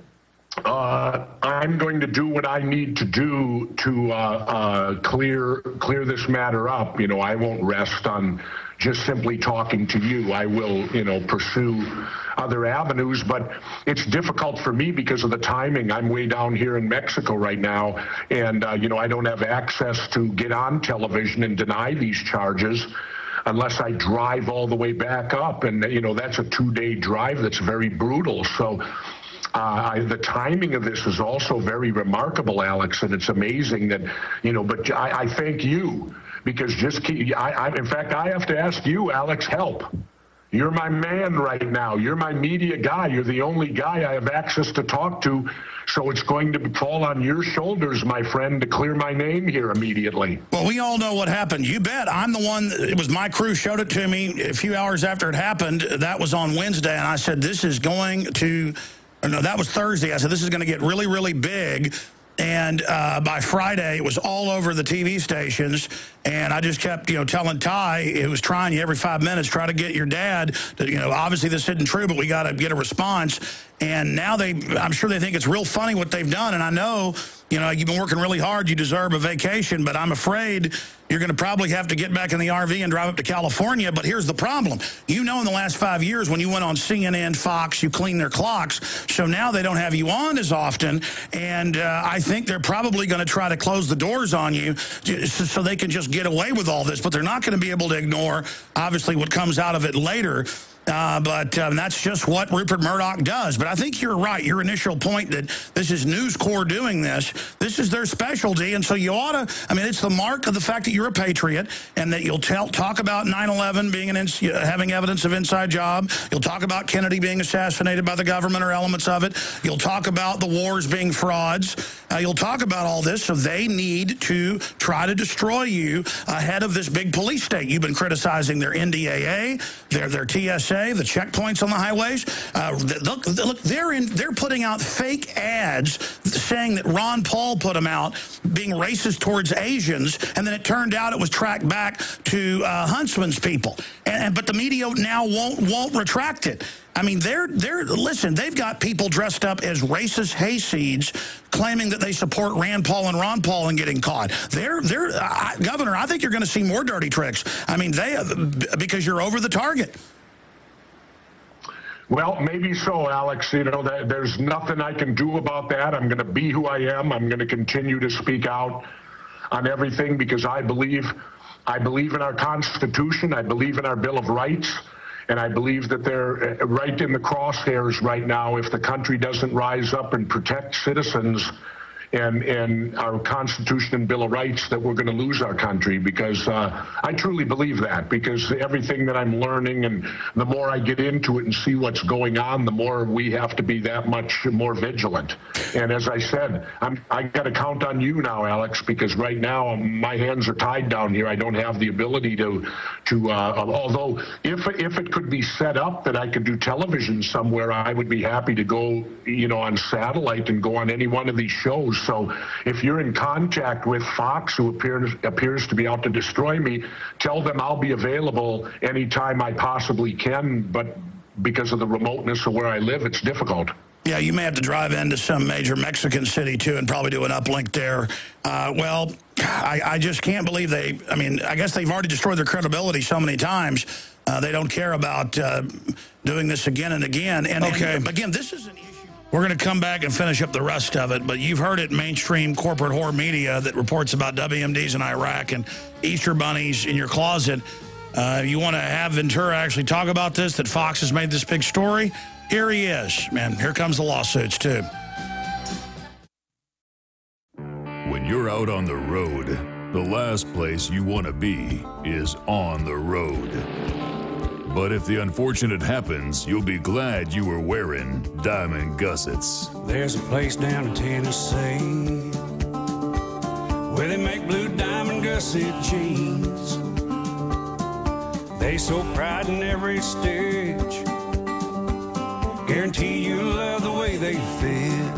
I'm going to do what I need to do to clear this matter up. You know, I won't rest on just simply talking to you. I will, you know, pursue other avenues, but it's difficult for me because of the timing. I'm way down here in Mexico right now, and, you know, I don't have access to get on television and deny these charges unless I drive all the way back up. And, you know, that's a 2-day drive that's very brutal. So the timing of this is also very remarkable, Alex, and it's amazing that, you know, but I thank you because in fact, I have to ask you, Alex, help. You're my man right now. You're my media guy. You're the only guy I have access to talk to. So it's going to fall on your shoulders, my friend, to clear my name here immediately. Well, we all know what happened. You bet. I'm the one, it was my crew showed it to me a few hours after it happened. That was on Wednesday, and I said, this is going to, no, that was Thursday. I said, this is going to get really, really big. And by Friday, it was all over the TV stations. And I just kept, you know, telling Ty, it was trying you every 5 minutes, try to get your dad to, you know, obviously this isn't true, but we got to get a response. And now I'm sure they think it's real funny what they've done. And I know, you know, you've been working really hard. You deserve a vacation, but I'm afraid you're going to probably have to get back in the RV and drive up to California. But here's the problem. You know, in the last 5 years, when you went on CNN, Fox, you cleaned their clocks. So now they don't have you on as often. And I think they're probably going to try to close the doors on you so they can just get away with all this. But they're not going to be able to ignore, obviously, what comes out of it later. But that's just what Rupert Murdoch does. But I think you're right. Your initial point that this is News Corps doing this. This is their specialty. And so you ought to, I mean, it's the mark of the fact that you're a patriot and that you'll talk about 9/11 being having evidence of inside job. You'll talk about Kennedy being assassinated by the government or elements of it. You'll talk about the wars being frauds. You'll talk about all this. So they need to try to destroy you ahead of this big police state. You've been criticizing their NDAA, their TSA, the checkpoints on the highways. Look, they're putting out fake ads saying that Ron Paul put them out being racist towards Asians, and then it turned out it was tracked back to Huntsman's people. But the media now won't retract it. I mean, listen, they've got people dressed up as racist hayseeds claiming that they support Rand Paul and Ron Paul and getting caught. Governor, I think you're going to see more dirty tricks. I mean, because you're over the target. Well, maybe so, Alex. You know, there's nothing I can do about that. I'm going to be who I am. I'm going to continue to speak out on everything because I believe in our Constitution. I believe in our Bill of Rights. And I believe that they're right in the crosshairs right now if the country doesn't rise up and protect citizens and our Constitution and Bill of Rights, that we're going to lose our country, because I truly believe that, because everything that I'm learning, and the more I get into it and see what's going on, the more we have to be that much more vigilant. And as I said, I got to count on you now, Alex, because right now my hands are tied down here. I don't have the ability to although if it could be set up that I could do television somewhere, I would be happy to go, you know, on satellite and go on any one of these shows. So if you're in contact with Fox, who appears to be out to destroy me, tell them I'll be available anytime I possibly can. But because of the remoteness of where I live, it's difficult. Yeah, you may have to drive into some major Mexican city, too, and probably do an uplink there. Well, I just can't believe I mean, I guess they've already destroyed their credibility so many times. They don't care about doing this again and again. And again, this is an issue. We're going to come back and finish up the rest of it, but you've heard it, mainstream corporate whore media that reports about WMDs in Iraq and Easter bunnies in your closet. You want to have Ventura actually talk about this, that Fox has made this big story? Here he is, man. Here comes the lawsuits, too. When you're out on the road, the last place you want to be is on the road. But if the unfortunate happens, you'll be glad you were wearing diamond gussets. There's a place down in Tennessee where they make blue diamond gusset jeans. They so pride in every stitch, guarantee you love the way they fit.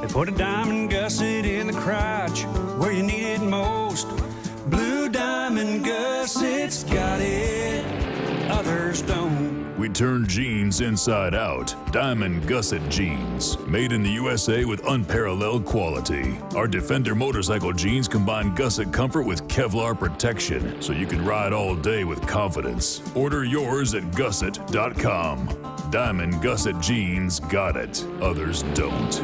They Put a diamond gusset in the crotch where you need it most. Blue diamond gussets got it, others don't. We turn jeans inside out. Diamond Gusset Jeans. Made in the USA with unparalleled quality. Our Defender motorcycle jeans combine gusset comfort with Kevlar protection, so you can ride all day with confidence. Order yours at gusset.com. Diamond Gusset Jeans got it. Others don't.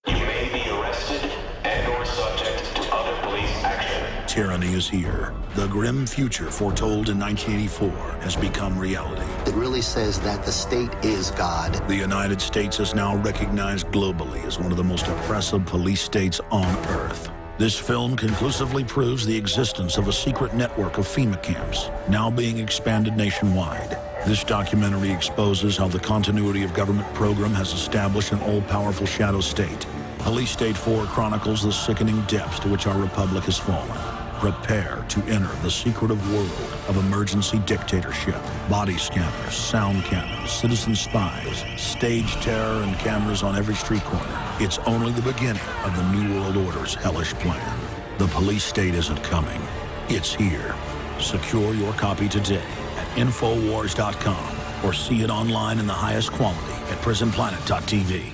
You may be arrested and/or subject to other police action. Tyranny is here. The grim future foretold in 1984 has become reality. It really says that the state is God. The United States is now recognized globally as one of the most oppressive police states on Earth. This film conclusively proves the existence of a secret network of FEMA camps, now being expanded nationwide. This documentary exposes how the continuity of government program has established an all-powerful shadow state. Police State 4 chronicles the sickening depths to which our republic has fallen. Prepare to enter the secretive world of emergency dictatorship, body scanners, sound cannons, citizen spies, stage terror, and cameras on every street corner. It's only the beginning of the New World Order's hellish plan. The police state isn't coming. It's here. Secure your copy today at Infowars.com or see it online in the highest quality at PrisonPlanet.tv.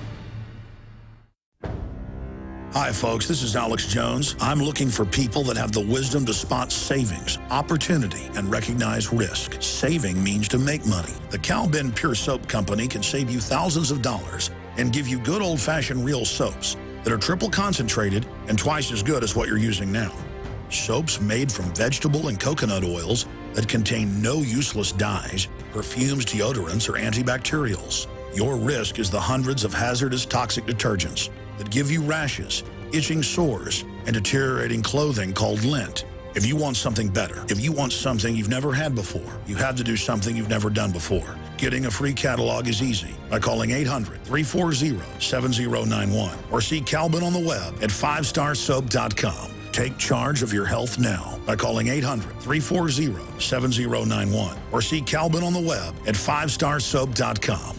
Hi, folks. This is Alex Jones. I'm looking for people that have the wisdom to spot savings, opportunity, and recognize risk. Saving means to make money. The Cal Ben Pure Soap Company can save you thousands of dollars and give you good old-fashioned real soaps that are triple concentrated and twice as good as what you're using now. Soaps made from vegetable and coconut oils that contain no useless dyes, perfumes, deodorants, or antibacterials. Your risk is the hundreds of hazardous toxic detergents that give you rashes, itching sores, and deteriorating clothing called lint. If you want something better, if you want something you've never had before, you have to do something you've never done before. Getting a free catalog is easy by calling 800-340-7091 or see Calvin on the web at 5starsoap.com. Take charge of your health now by calling 800-340-7091 or see Calvin on the web at 5starsoap.com.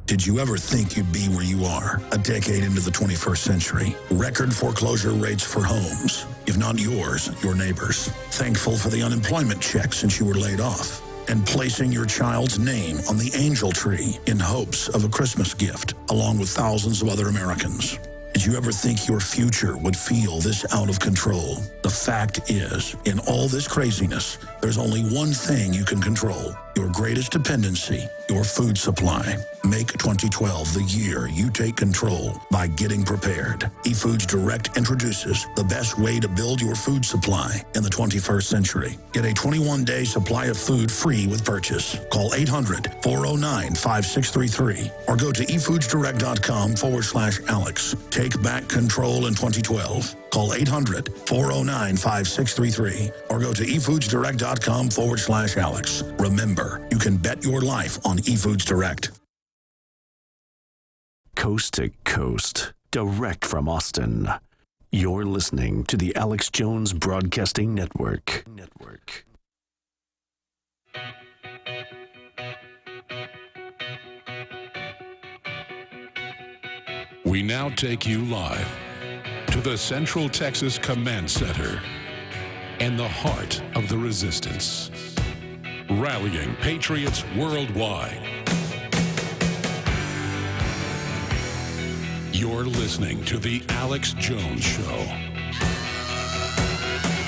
Did you ever think you'd be where you are a decade into the 21st century? Record foreclosure rates for homes, if not yours, your neighbors. Thankful for the unemployment check since you were laid off. And placing your child's name on the angel tree in hopes of a Christmas gift, along with thousands of other Americans. Did you ever think your future would feel this out of control? The fact is, in all this craziness, there's only one thing you can control. Your greatest dependency, your food supply. Make 2012 the year you take control by getting prepared. eFoods Direct introduces the best way to build your food supply in the 21st century. Get a 21-day supply of food free with purchase. Call 800-409-5633 or go to efoodsdirect.com/Alex. Take back control in 2012. Call 800-409-5633 or go to efoodsdirect.com/Alex. Remember, you can bet your life on eFoods Direct. Coast to coast, direct from Austin. You're listening to the Alex Jones Broadcasting Network. We now take you live to the Central Texas Command Center and the heart of the resistance, rallying patriots worldwide. You're listening to the Alex Jones Show.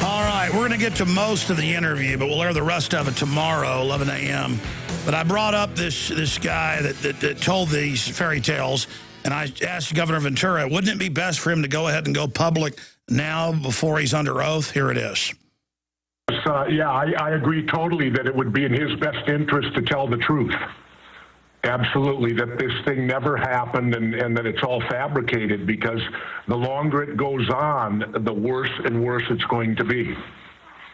All right, we're going to get to most of the interview, but we'll air the rest of it tomorrow, 11 a.m. But I brought up this guy that told these fairy tales, and I asked Governor Ventura, wouldn't it be best for him to go ahead and go public now before he's under oath? Here it is. Yeah, I agree totally that it would be in his best interest to tell the truth. Absolutely, that this thing never happened and that it's all fabricated, because the longer it goes on, the worse and worse it's going to be.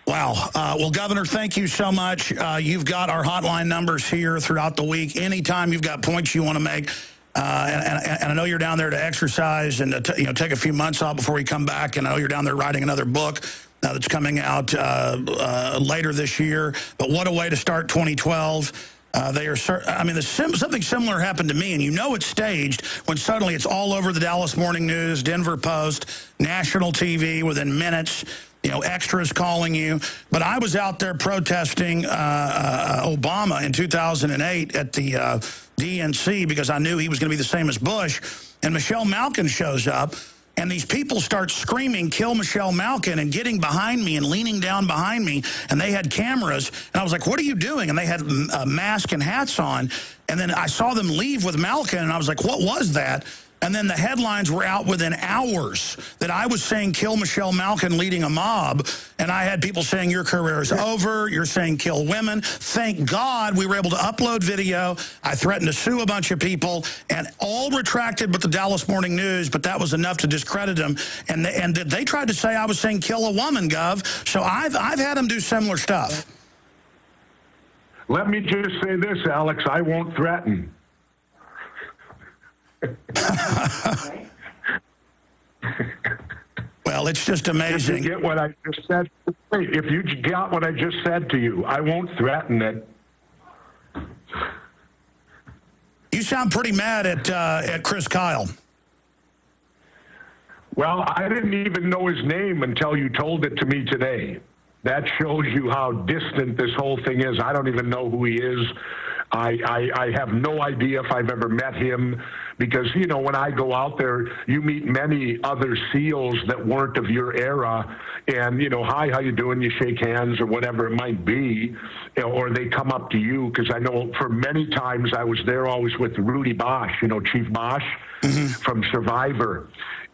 Wow. Well, Governor, thank you so much. You've got our hotline numbers here throughout the week. Anytime you've got points you want to make, and I know you're down there to exercise and to, take a few months off before you come back, and I know you're down there writing another book that's coming out later this year. But what a way to start 2012. They are. I mean, something similar happened to me, and you know it's staged when suddenly it's all over the Dallas Morning News, Denver Post, national TV within minutes. You know, extras calling you. But I was out there protesting Obama in 2008 at the DNC because I knew he was going to be the same as Bush. And Michelle Malkin shows up. And these people start screaming, kill Michelle Malkin, and getting behind me and leaning down behind me. And they had cameras. And I was like, what are you doing? And they had masks and hats on. And then I saw them leave with Malkin, and I was like, what was that? And then the headlines were out within hours that I was saying, kill Michelle Malkin leading a mob. And I had people saying, your career is over. You're saying kill women. Thank God we were able to upload video. I threatened to sue a bunch of people, and all retracted but the Dallas Morning News, but that was enough to discredit them. And they tried to say I was saying kill a woman, Gov. So I've had them do similar stuff. Let me just say this, Alex. I won't threaten. Well, it's just amazing. If you get what I just said, if you got what I just said to you, I won't threaten it. You sound pretty mad at Chris Kyle. Well, I didn't even know his name until you told it to me today. That shows you how distant this whole thing is. I don't even know who he is. I have no idea if I've ever met him, because, you know, when I go out there, you meet many other SEALs that weren't of your era, and, you know, hi, how you doing? You shake hands or whatever it might be, or they come up to you, because I know for many times I was there always with Rudy Bosch, you know, Chief Bosch from Survivor.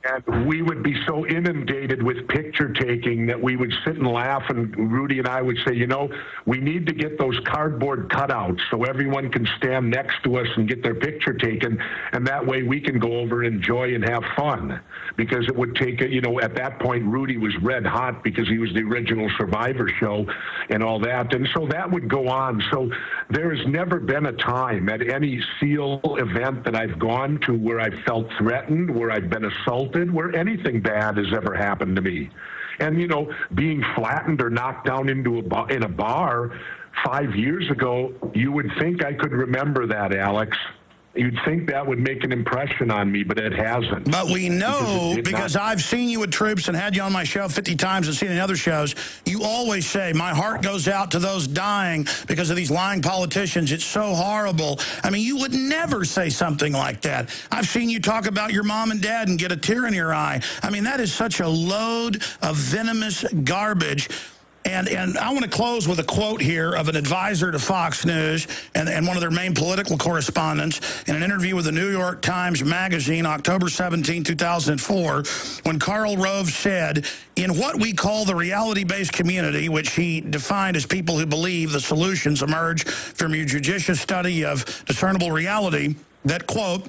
And we would be so inundated with picture taking that we would sit and laugh, and Rudy and I would say, you know, we need to get those cardboard cutouts so everyone can stand next to us and get their picture taken, and that way we can go over and enjoy and have fun. Because it would take, you know, at that point Rudy was red hot because he was the original Survivor show and all that, and so that would go on. So there has never been a time at any SEAL event that I've gone to where I've felt threatened, where I've been assaulted, where anything bad has ever happened to me. And, you know, being flattened or knocked down into in a bar 5 years ago, you would think I could remember that, Alex. You'd think that would make an impression on me, but it hasn't. But we know, because I've seen you with troops and had you on my show 50 times and seen it in other shows, you always say, my heart goes out to those dying because of these lying politicians. It's so horrible. I mean, you would never say something like that. I've seen you talk about your mom and dad and get a tear in your eye. I mean, that is such a load of venomous garbage. And I want to close with a quote here of an advisor to Fox News and one of their main political correspondents in an interview with the New York Times Magazine, October 17, 2004, when Karl Rove said, in what we call the reality-based community, which he defined as people who believe the solutions emerge from your judicious study of discernible reality, that, quote,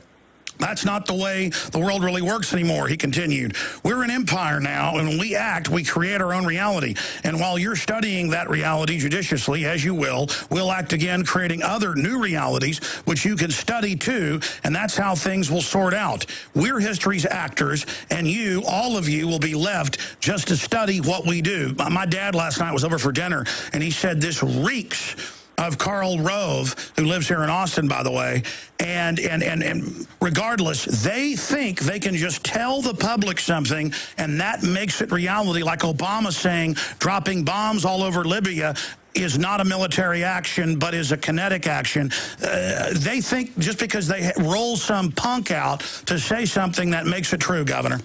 that's not the way the world really works anymore, he continued. We're an empire now, and when we act, we create our own reality. And while you're studying that reality judiciously, as you will, we'll act again, creating other new realities, which you can study too, and that's how things will sort out. We're history's actors, and you, all of you, will be left just to study what we do. My dad last night was over for dinner, and he said this reeks of Karl Rove, who lives here in Austin, by the way, and regardless, they think they can just tell the public something, and that makes it reality, like Obama saying dropping bombs all over Libya is not a military action, but is a kinetic action. They think just because they roll some punk out to say something that makes it true, Governor.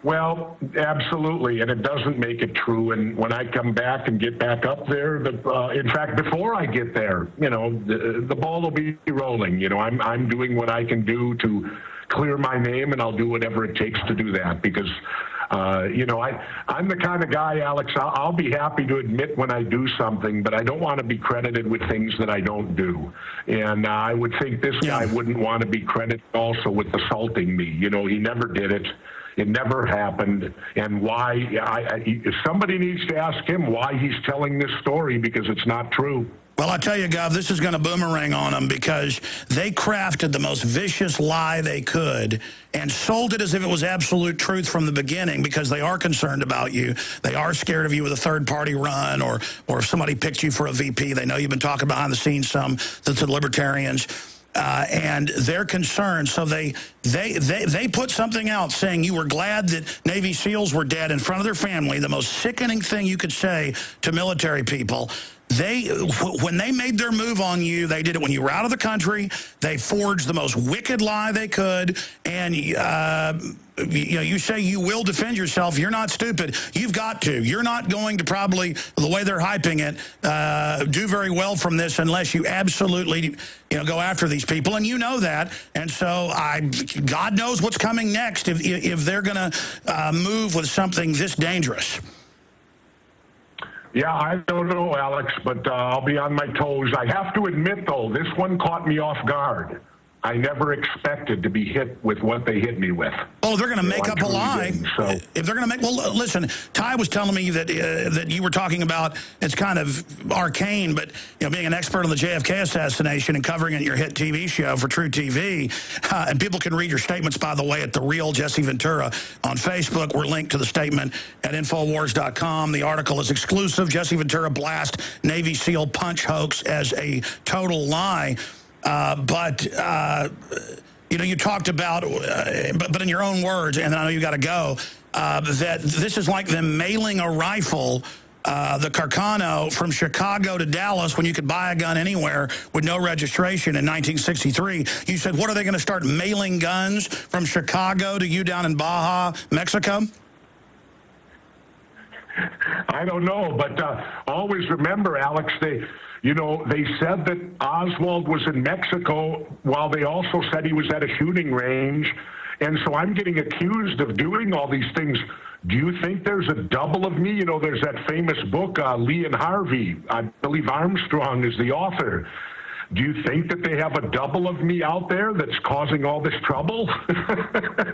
Well, absolutely, and it doesn't make it true. And when I come back and get back up there, in fact, before I get there, you know, the ball will be rolling. You know, I'm doing what I can do to clear my name, and I'll do whatever it takes to do that, because, you know, I'm the kind of guy, Alex, I'll be happy to admit when I do something, but I don't want to be credited with things that I don't do. And I would think this guy wouldn't want to be credited also with assaulting me. You know, he never did it. It never happened. And why, somebody needs to ask him why he's telling this story, because it's not true. Well, I tell you, Gov, this is going to boomerang on them because they crafted the most vicious lie they could and sold it as if it was absolute truth from the beginning because they are concerned about you. They are scared of you with a third-party run or if somebody picked you for a VP. They know you've been talking behind the scenes some to the libertarians. And they're concerned, so they put something out saying you were glad that Navy SEALs were dead in front of their family, the most sickening thing you could say to military people. When they made their move on you, they did it when you were out of the country. They forged the most wicked lie they could, and you say you will defend yourself. You're not stupid. You've got to. You're not going to probably, the way they're hyping it, do very well from this unless you absolutely go after these people, and you know that. And so God knows what's coming next if they're going to move with something this dangerous. Yeah, I don't know, Alex, but I'll be on my toes. I have to admit, though, this one caught me off guard. I never expected to be hit with what they hit me with. Oh, they're going to make up a lie. So. If they're going to make, well, listen, Ty was telling me that that you were talking about, it's kind of arcane, but being an expert on the JFK assassination and covering it in your hit TV show for True TV, and people can read your statements, by the way, at The Real Jesse Ventura on Facebook. We're linked to the statement at Infowars.com. The article is exclusive. Jesse Ventura blast Navy SEAL punch hoax as a total lie. You talked about, but in your own words, and I know you got to go, that this is like them mailing a rifle, the Carcano, from Chicago to Dallas when you could buy a gun anywhere with no registration in 1963. You said, what, are they going to start mailing guns from Chicago to you down in Baja, Mexico? I don't know, but always remember, Alex, they said that Oswald was in Mexico while they also said he was at a shooting range. And so I'm getting accused of doing all these things. Do you think there's a double of me? There's that famous book, Lee and Harvey. I believe Armstrong is the author. Do you think that they have a double of me out there that's causing all this trouble?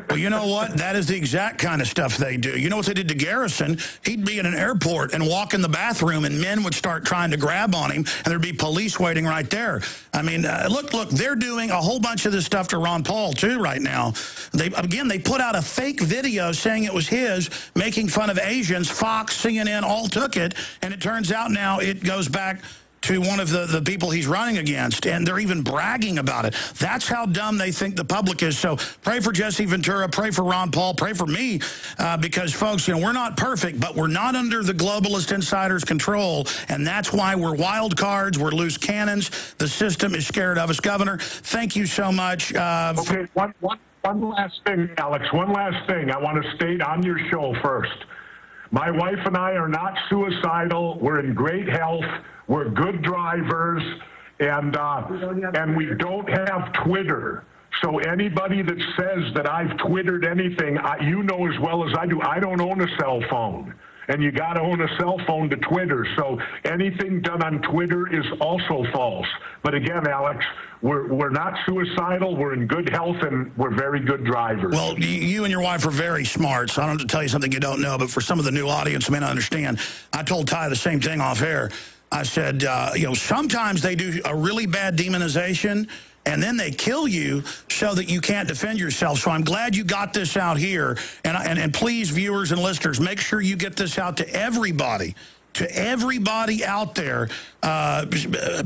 Well, you know what? That is the exact kind of stuff they do. You know what they did to Garrison? He'd be in an airport and walk in the bathroom, and men would start trying to grab on him, and there'd be police waiting right there. I mean, look, they're doing a whole bunch of this stuff to Ron Paul, too, right now. They put out a fake video saying it was his, making fun of Asians. Fox, CNN all took it, and it turns out now it goes back to one of the people he's running against, and they're even bragging about it. That's how dumb they think the public is. So pray for Jesse Ventura, pray for Ron Paul, pray for me, because, folks, we're not perfect, but we're not under the globalist insiders' control, and that's why we're wild cards, we're loose cannons. The system is scared of us. Governor, thank you so much. Okay, one last thing, Alex, one last thing. I want to state on your show first. My wife and I are not suicidal. We're in great health. We're good drivers, and we don't have Twitter. So anybody that says that I've Twittered anything, you know as well as I do, I don't own a cell phone. And you got to own a cell phone to Twitter. So anything done on Twitter is also false. But again, Alex, we're not suicidal. We're in good health, and we're very good drivers. Well, you and your wife are very smart, so I don't have to tell you something you don't know. But for some of the new audience who may not understand, I told Ty the same thing off air. I said, sometimes they do a really bad demonization, and then they kill you so that you can't defend yourself. So I'm glad you got this out here. And please, viewers and listeners, make sure you get this out to everybody out there,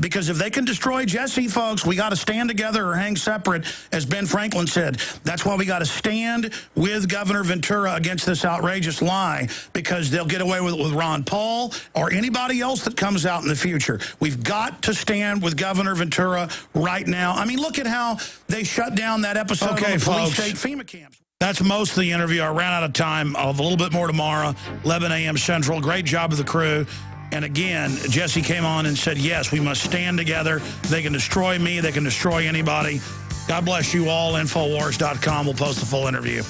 because if they can destroy Jesse, folks, we got to stand together or hang separate, as Ben Franklin said. That's why we got to stand with Governor Ventura against this outrageous lie, because they'll get away with it with Ron Paul or anybody else that comes out in the future. We've got to stand with Governor Ventura right now. I mean, look at how they shut down that episode of the police state FEMA camps. That's most of the interview. I ran out of time. I'll have a little bit more tomorrow, 11 a.m. Central. Great job of the crew. And again, Jesse came on and said, yes, we must stand together. They can destroy me. They can destroy anybody. God bless you all. Infowars.com. We'll post the full interview.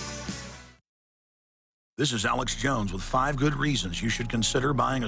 This is Alex Jones with 5 good reasons you should consider buying a